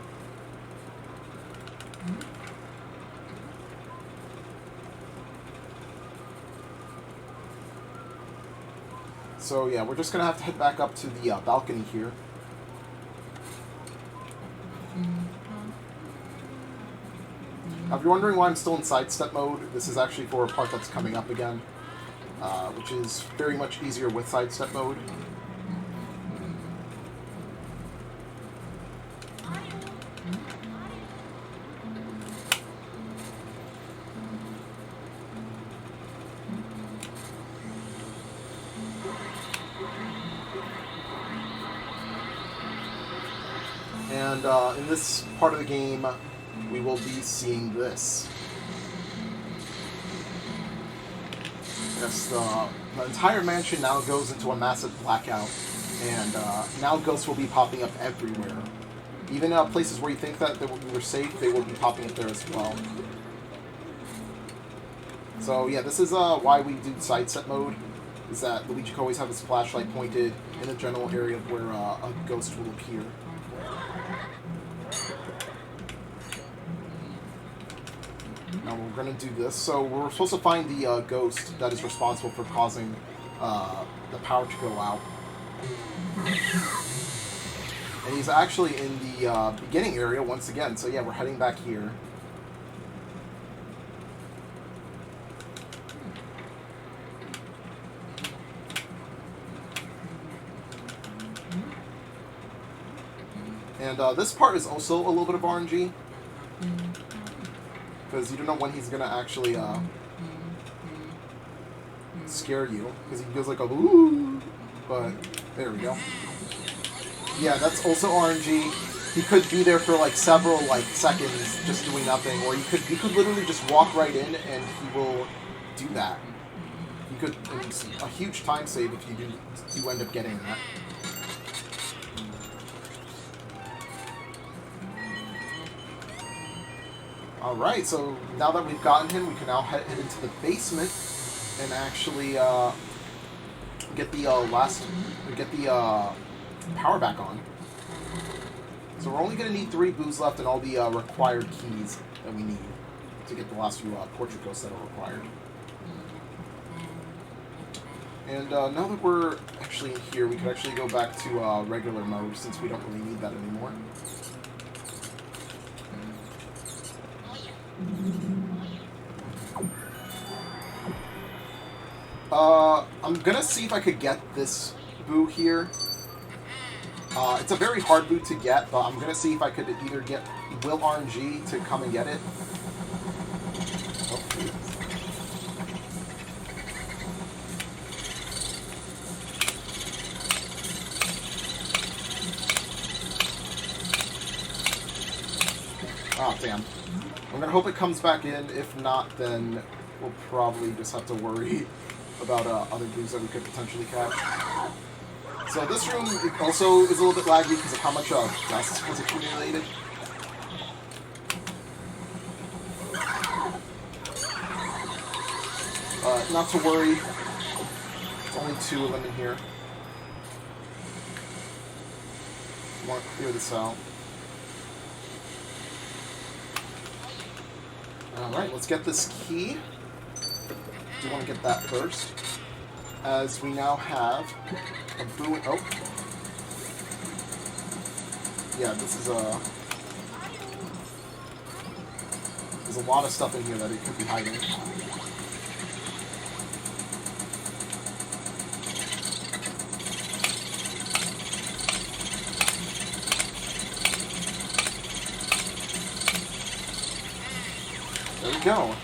So yeah, we're just going to have to head back up to the balcony here. Now, if you're wondering why I'm still in sidestep mode, this is actually for a part that's coming up again, which is very much easier with sidestep mode. And in this part of the game, we will be seeing this. Yes, the entire mansion now goes into a massive blackout, and now ghosts will be popping up everywhere. Even places where you think that we were safe, they will be popping up there as well. So yeah, this is why we do sidestep mode, is that Luigi can always have his flashlight pointed in the general area where a ghost will appear. Now we're going to do this. So we're supposed to find the ghost that is responsible for causing the power to go out. And he's actually in the beginning area once again. So yeah, we're heading back here. And this part is also a little bit of RNG. Because you don't know when he's going to actually scare you. Because he goes like a ooh. But there we go. Yeah, that's also RNG. He could be there for like several seconds just doing nothing. Or you could literally just walk right in and he will do that. You could, it's a huge time save if you end up getting that. Alright, so now that we've gotten him, we can now head into the basement and actually get the power back on. So we're only going to need 3 boos left and all the required keys that we need to get the last few portrait ghosts that are required. And now that we're actually in here, we could actually go back to regular mode since we don't really need that anymore. I'm gonna see if I could get this boo here. It's a very hard boo to get, but I'm gonna see if I could either get Will RNG to come and get it. Oh, damn. I'm gonna hope it comes back in. If not, then we'll probably just have to worry about other boos that we could potentially catch. So this room also is a little bit laggy because of how much dust was accumulated. Not to worry. There's only 2 of them in here. I want to clear this out. Alright, let's get this key. Do want to get that first. As we now have a boo and... Oh. Yeah, this is a... There's a lot of stuff in here that it could be hiding. There we go.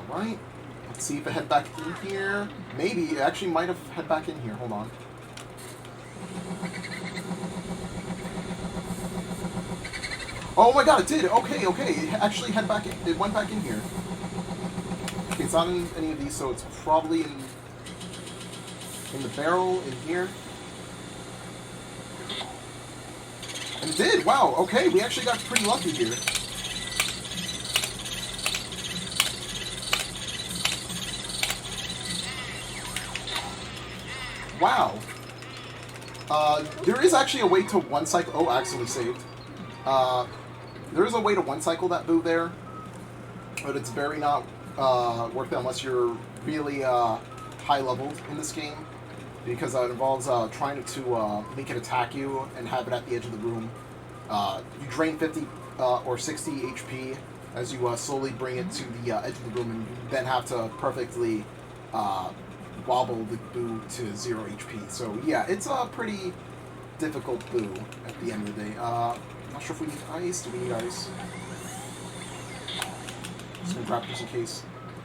Alright. Let's see if it head back in here. Maybe. It actually might have head back in here. Hold on. Oh my god, it did! Okay, okay. It actually had back in, it went back in here. Okay, it's not in any of these, so it's probably in the barrel, in here. And it did! Wow, okay, we actually got pretty lucky here. Wow. There is actually a way to one cycle. Oh, accidentally saved. There is a way to one cycle that boo there, but it's very not worth it unless you're really high leveled in this game, because it involves trying to make it attack you and have it at the edge of the room. You drain 50 or 60 HP as you slowly bring it to the edge of the room, and you then have to perfectly wobble the boo to 0 HP. So yeah, it's a pretty difficult boo at the end of the day. I'm not sure if we need ice. Do we need ice? Just gonna grab just in case.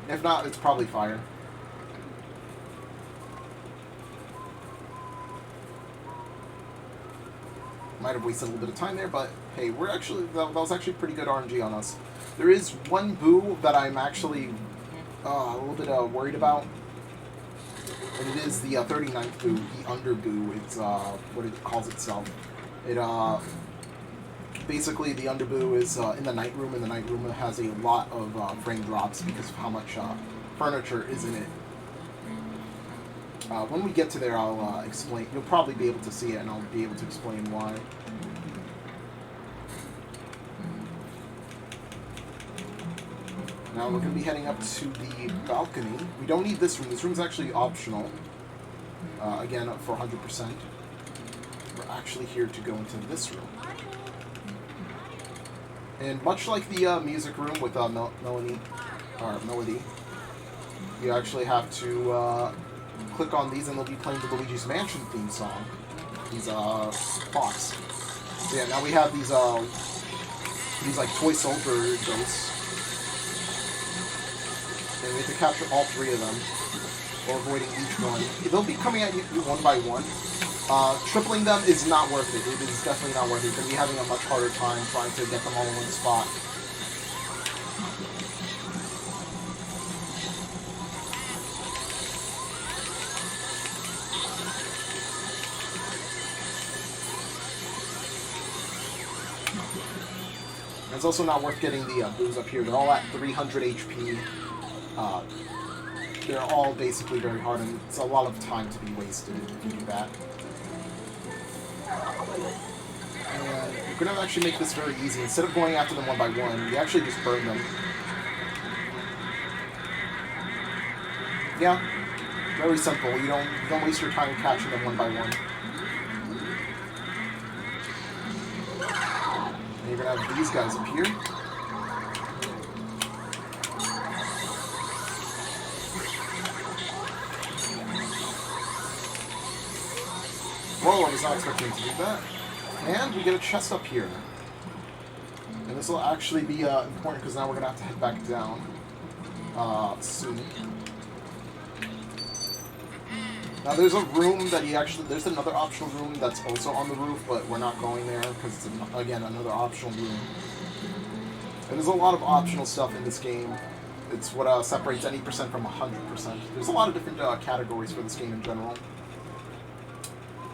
If not, it's probably fire. Might have wasted a little bit of time there, but hey, we're actually that was actually pretty good RNG on us. There is one boo that I'm actually a little bit worried about. And it is the 39th boo, the under boo. It's what it calls itself. It basically the under boo is in the night room, and the night room has a lot of frame drops because of how much furniture is in it. When we get to there, I'll explain. You'll probably be able to see it, and I'll be able to explain why. Now we're going to be heading up to the balcony. We don't need this room. This room's actually optional. Again, for 100%. We're actually here to go into this room. And much like the music room with Melody, you actually have to click on these, and they'll be playing the Luigi's Mansion theme song. These clocks. So yeah, now we have these like toy soldier ghosts. And we have to capture all 3 of them, or avoiding each one. They'll be coming at you one by one. Tripling them is not worth it. It is definitely not worth it. You're going to be having a much harder time trying to get them all in one spot. It's also not worth getting the boos up here. They're all at 300 HP. They're all basically very hard, and it's a lot of time to be wasted if you do that. And you're going to actually make this very easy. Instead of going after them one by one, you actually just burn them. Yeah, very simple. You don't waste your time catching them one by one. And you're going to have these guys up here. Whoa, I was not expecting to do that. And we get a chest up here. And this will actually be important because now we're going to have to head back down soon. Now there's a room that there's another optional room that's also on the roof, but we're not going there because it's, again, another optional room. And there's a lot of optional stuff in this game. It's what separates any percent from 100%. There's a lot of different categories for this game in general.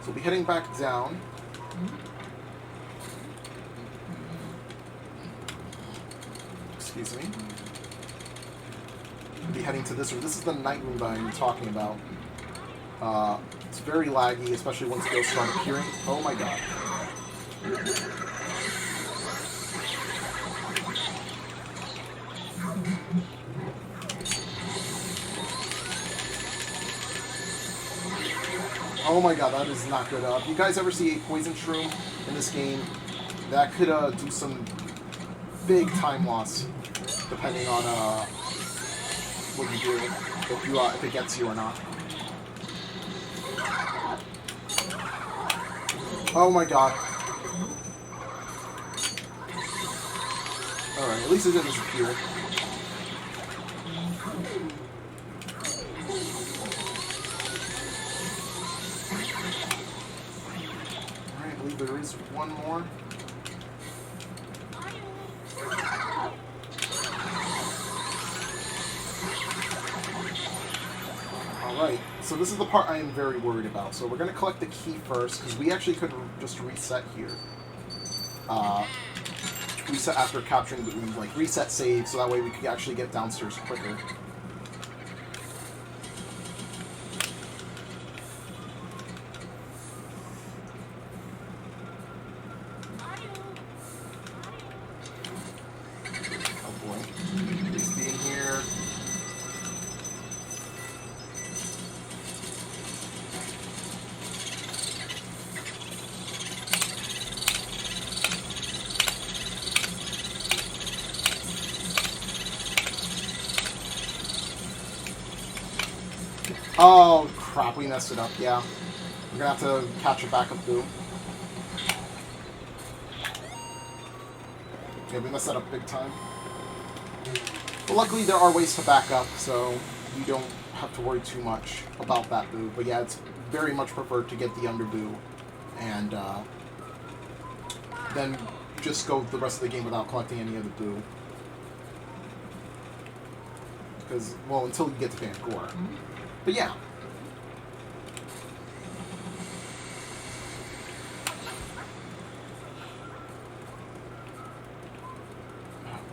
So we'll be heading back down. Excuse me. We'll be heading to this room. This is the night room that I'm talking about. It's very laggy, especially once ghosts start appearing. Oh my god. Oh my god, that is not good. If you guys ever see a poison shroom in this game, that could do some big time loss, depending on what you do, if it gets you or not. Oh my god. Alright, at least it didn't disappear. Alright, I believe there is one more. Alright, so this is the part I am very worried about. So we're going to collect the key first, because we actually could just reset here. Reset after capturing, like, reset save, so that way we could actually get downstairs quicker. Oh boy. Please be in here. Oh, crap, we messed it up, yeah. We're gonna have to catch a backup boo. Yeah, we messed that up big time. But luckily there are ways to back up, so you don't have to worry too much about that boo. But yeah, it's very much preferred to get the under boo, and then just go the rest of the game without collecting any of the boo. Because, well, until you get to Van Gore. But yeah.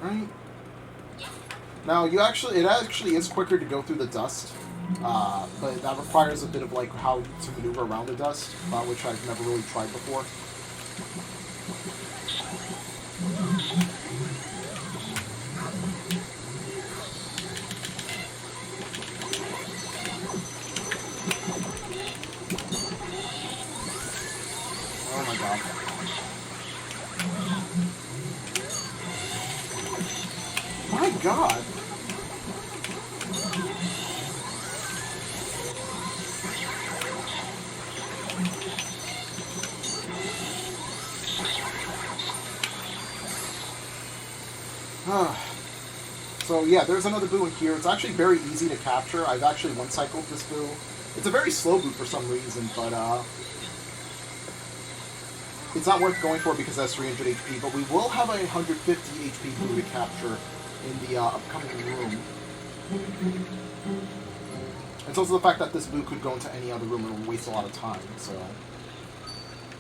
Alright. Now, it actually is quicker to go through the dust, but that requires a bit of, like, how to maneuver around the dust, which I've never really tried before. Oh my god. My god! So yeah, there's another boo in here. It's actually very easy to capture. I've actually one-cycled this boo. It's a very slow boo for some reason, but it's not worth going for because it has 300 HP, but we will have a 150 HP boo to capture in the upcoming room. It's also the fact that this boo could go into any other room and will waste a lot of time, so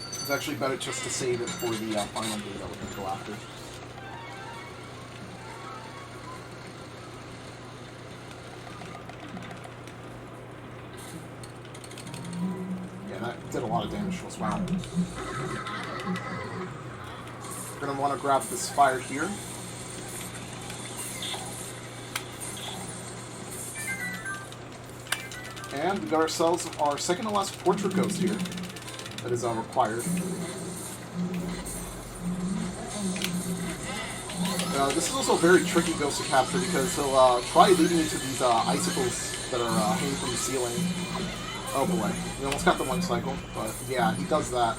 it's actually better just to save it for the final boo that we're going to go after. That did a lot of damage to us. Wow. We're going to want to grab this fire here. And we got ourselves our second to last portrait ghost here. That is required. This is also a very tricky ghost to capture because he'll try leading you to these icicles that are hanging from the ceiling. Oh boy, we almost got the one cycle, but yeah, he does that.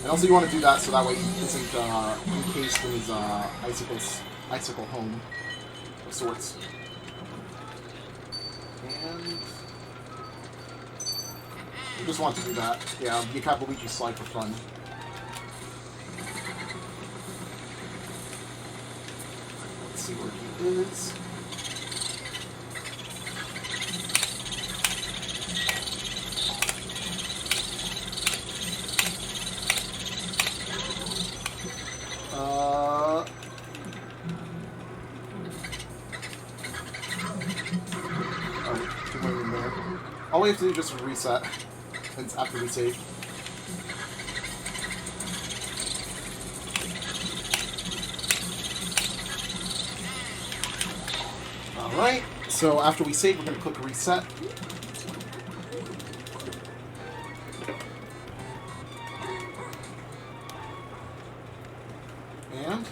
And also you want to do that so that way he isn't encased in his icicle home of sorts. And you just want to do that. Yeah, you have Luigi slide for fun. Let's see where he is. All we have to do is just reset after we save. Alright, so after we save, we're going to click reset. And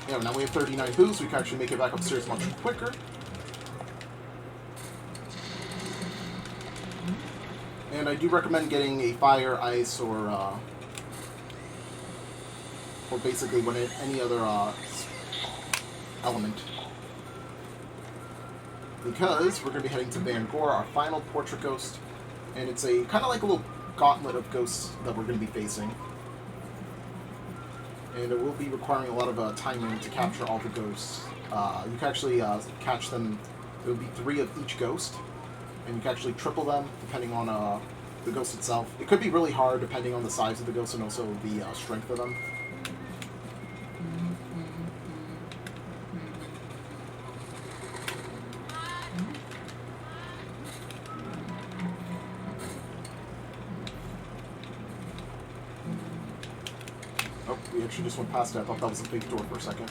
yeah, now we have 39 boos, we can actually make it back upstairs much quicker. And I do recommend getting a fire, ice, or basically any other element. Because we're going to be heading to Van Gore, our final portrait ghost, and it's a kind of like a little gauntlet of ghosts that we're going to be facing. And it will be requiring a lot of timing to capture all the ghosts. You can actually catch them. There will be 3 of each ghost, and you can actually triple them depending on the ghost itself. It could be really hard depending on the size of the ghost and also the strength of them. Oh, we actually just went past it. I thought that was a fake door for a second.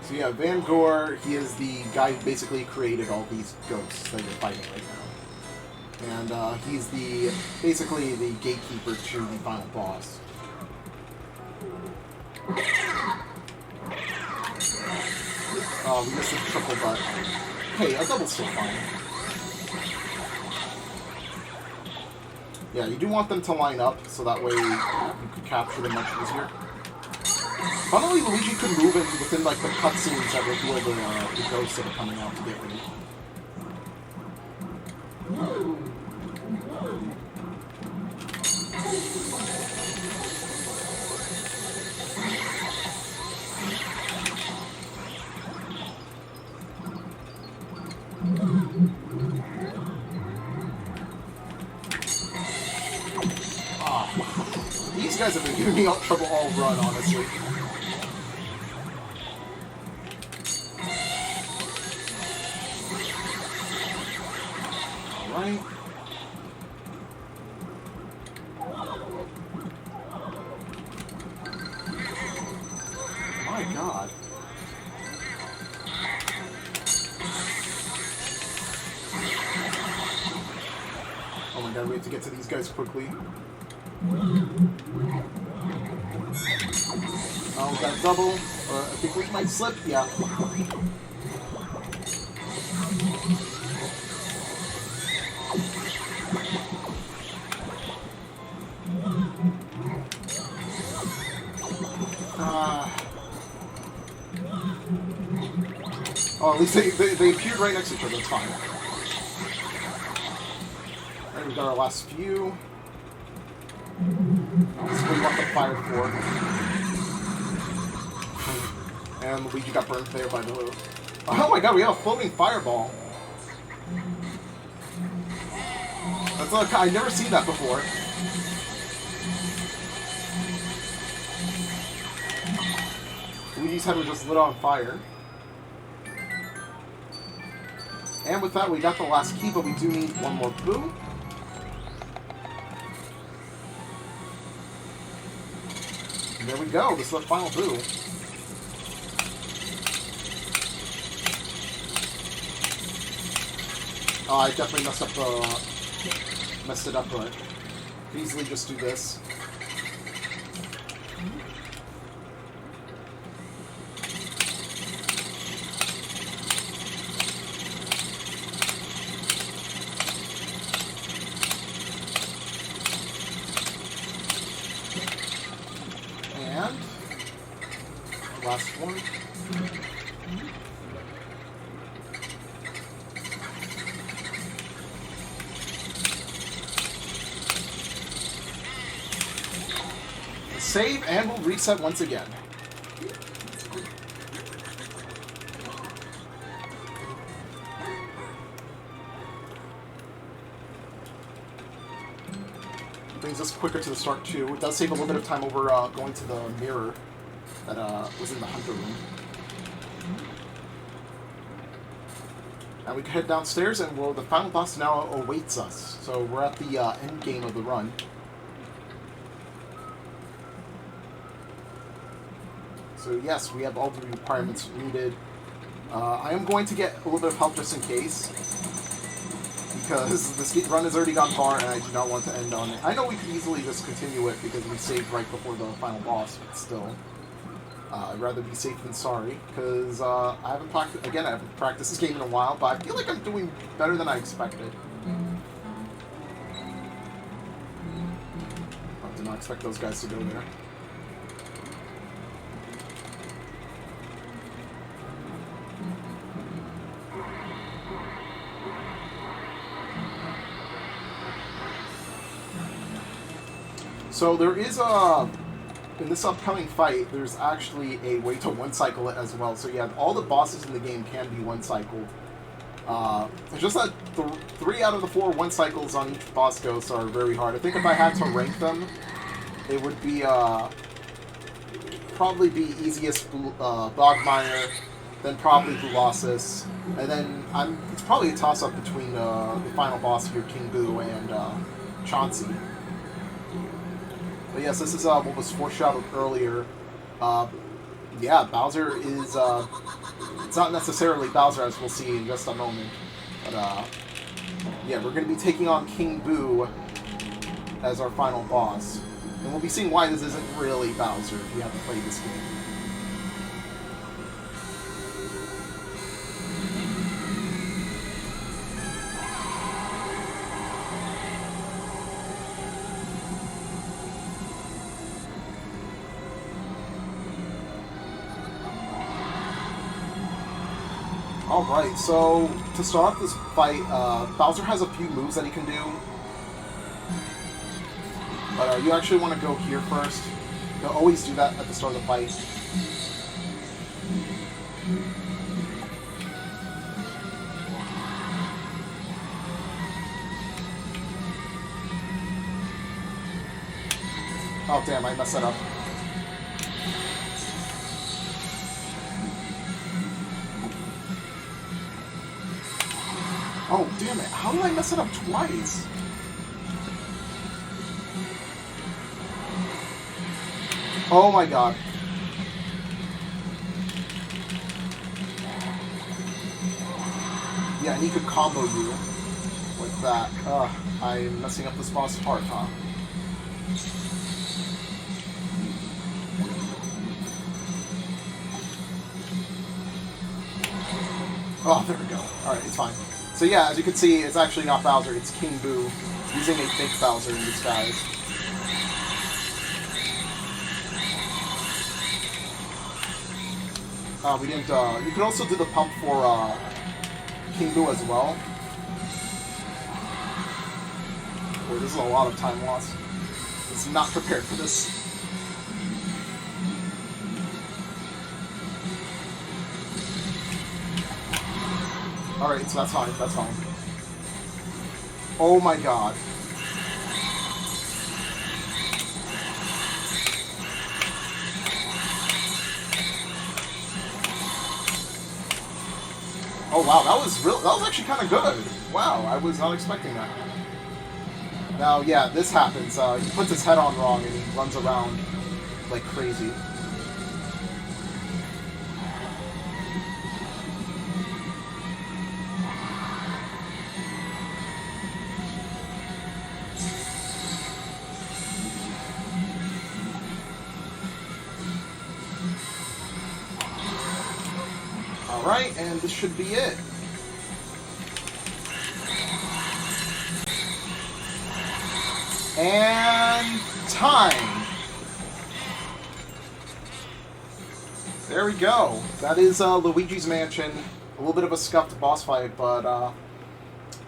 So yeah, Van Gore, he is the guy who basically created all these ghosts that you're fighting right now. And he's basically the gatekeeper to the final boss. Oh, we missed a triple, but hey, a double's still fine. Yeah, you do want them to line up, so that way you could capture them much easier. Funnily, Luigi could move in within like the cutscenes that reveal the ghosts that are coming out to get ready. These guys have been giving me trouble all run, honestly. Alright. My god. Oh my god, we have to get to these guys quickly. Oh, we got a double. I think we might slip. Yeah. Oh, at least they appeared right next to each other. That's fine. Alright, we got our last few. This is what we want the fire for. And Luigi got burnt there by the... Oh my god, we have a floating fireball. That's like, I've never seen that before. Luigi's head was just lit on fire. And with that, we got the last key, but we do need one more boo. And there we go. This is the final boo. Oh, I definitely messed it up, but could easily just do this. And last one. Save and we'll reset once again. Brings us quicker to the start too. It does save a little bit of time over going to the mirror that was in the hunter room. And we can head downstairs and the final boss now awaits us. So we're at the end game of the run. So yes, we have all the requirements needed. I am going to get a little bit of help just in case, because this run has already gone far and I do not want to end on it. I know we could easily just continue it because we saved right before the final boss, but still. I'd rather be safe than sorry, because I haven't practiced this game in a while, but I feel like I'm doing better than I expected. not expect those guys to go there. So there is in this upcoming fight, there's actually a way to one-cycle it as well. So yeah, all the bosses in the game can be one-cycled. It's just that 3 out of the 4 one-cycles on each boss ghost are very hard. I think if I had to rank them, it would be probably be easiest Bogmire, then probably Colossus, and then it's probably a toss-up between the final boss here, King Boo, and Chauncey. But yes, this is what was foreshadowed earlier. Yeah, Bowser is... it's not necessarily Bowser, as we'll see in just a moment. But, yeah, we're going to be taking on King Boo as our final boss. And we'll be seeing why this isn't really Bowser if you haven't played this game. Alright, so to start off this fight, Bowser has a few moves that he can do. But you actually want to go here first. You'll always do that at the start of the fight. Oh damn, I messed that up. Oh, damn it. How did I mess it up twice? Oh my god. Yeah, and he could combo you with that. I'm messing up this boss hard, huh? Oh, there we go. Alright, it's fine. So yeah, as you can see, it's actually not Bowser, it's King Boo, using a fake Bowser in disguise. We didn't, you can also do the pump for, King Boo as well. Boy, this is a lot of time lost. I was not prepared for this. Alright, so that's fine, that's fine. Oh my god. Oh wow, that was actually kind of good. Wow, I was not expecting that. Now, yeah, this happens. He puts his head on wrong and he runs around like crazy. Alright, and this should be it. And time! There we go. That is Luigi's Mansion. A little bit of a scuffed boss fight, but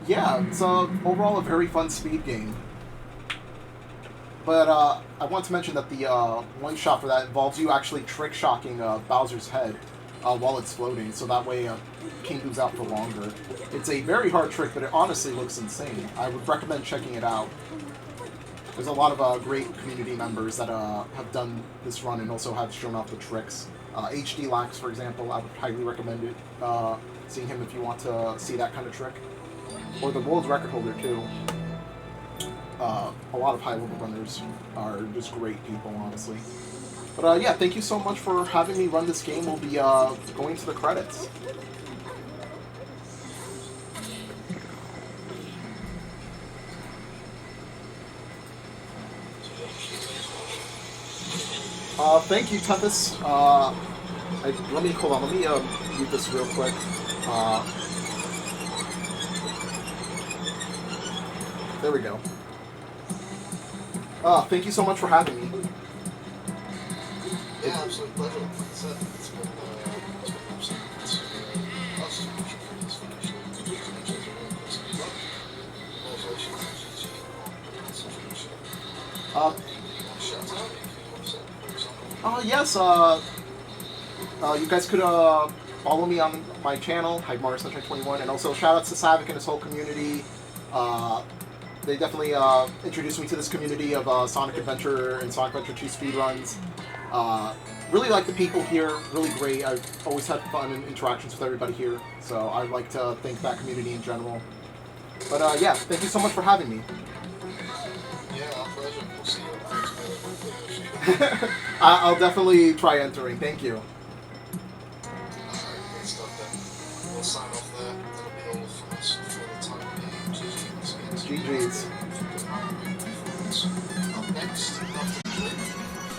yeah, it's overall a very fun speed game. But I want to mention that the one shot for that involves you actually trick-shocking Bowser's head while it's floating, so that way King Boo's out for longer. It's a very hard trick, but it honestly looks insane. I would recommend checking it out. There's a lot of great community members that have done this run and also have shown off the tricks. HD Lax, for example, I would highly recommend it. Seeing him if you want to see that kind of trick. Or the world record holder, too. A lot of high-level runners are just great people, honestly. But yeah, thank you so much for having me run this game. We'll be going to the credits. Thank you, Tempest. Let me mute this real quick. There we go. Thank you so much for having me. Yeah, absolute pleasure. Like I said, it's been absolutely us Yes, you guys could follow me on my channel, hypermariosunshine21, and also shout out to Savic and his whole community. They definitely introduced me to this community of Sonic Adventure and Sonic Adventure 2 speedruns. Really like the people here, really great. I've always had fun and interactions with everybody here, so I'd like to thank that community in general. But yeah, thank you so much for having me. Yeah, our pleasure. We'll see you at the next video. I'll definitely try entering. Thank you. Alright, good stuff then. We'll sign off there. That'll be all from us for the time being. GG's. GG's. Up next, after the clip.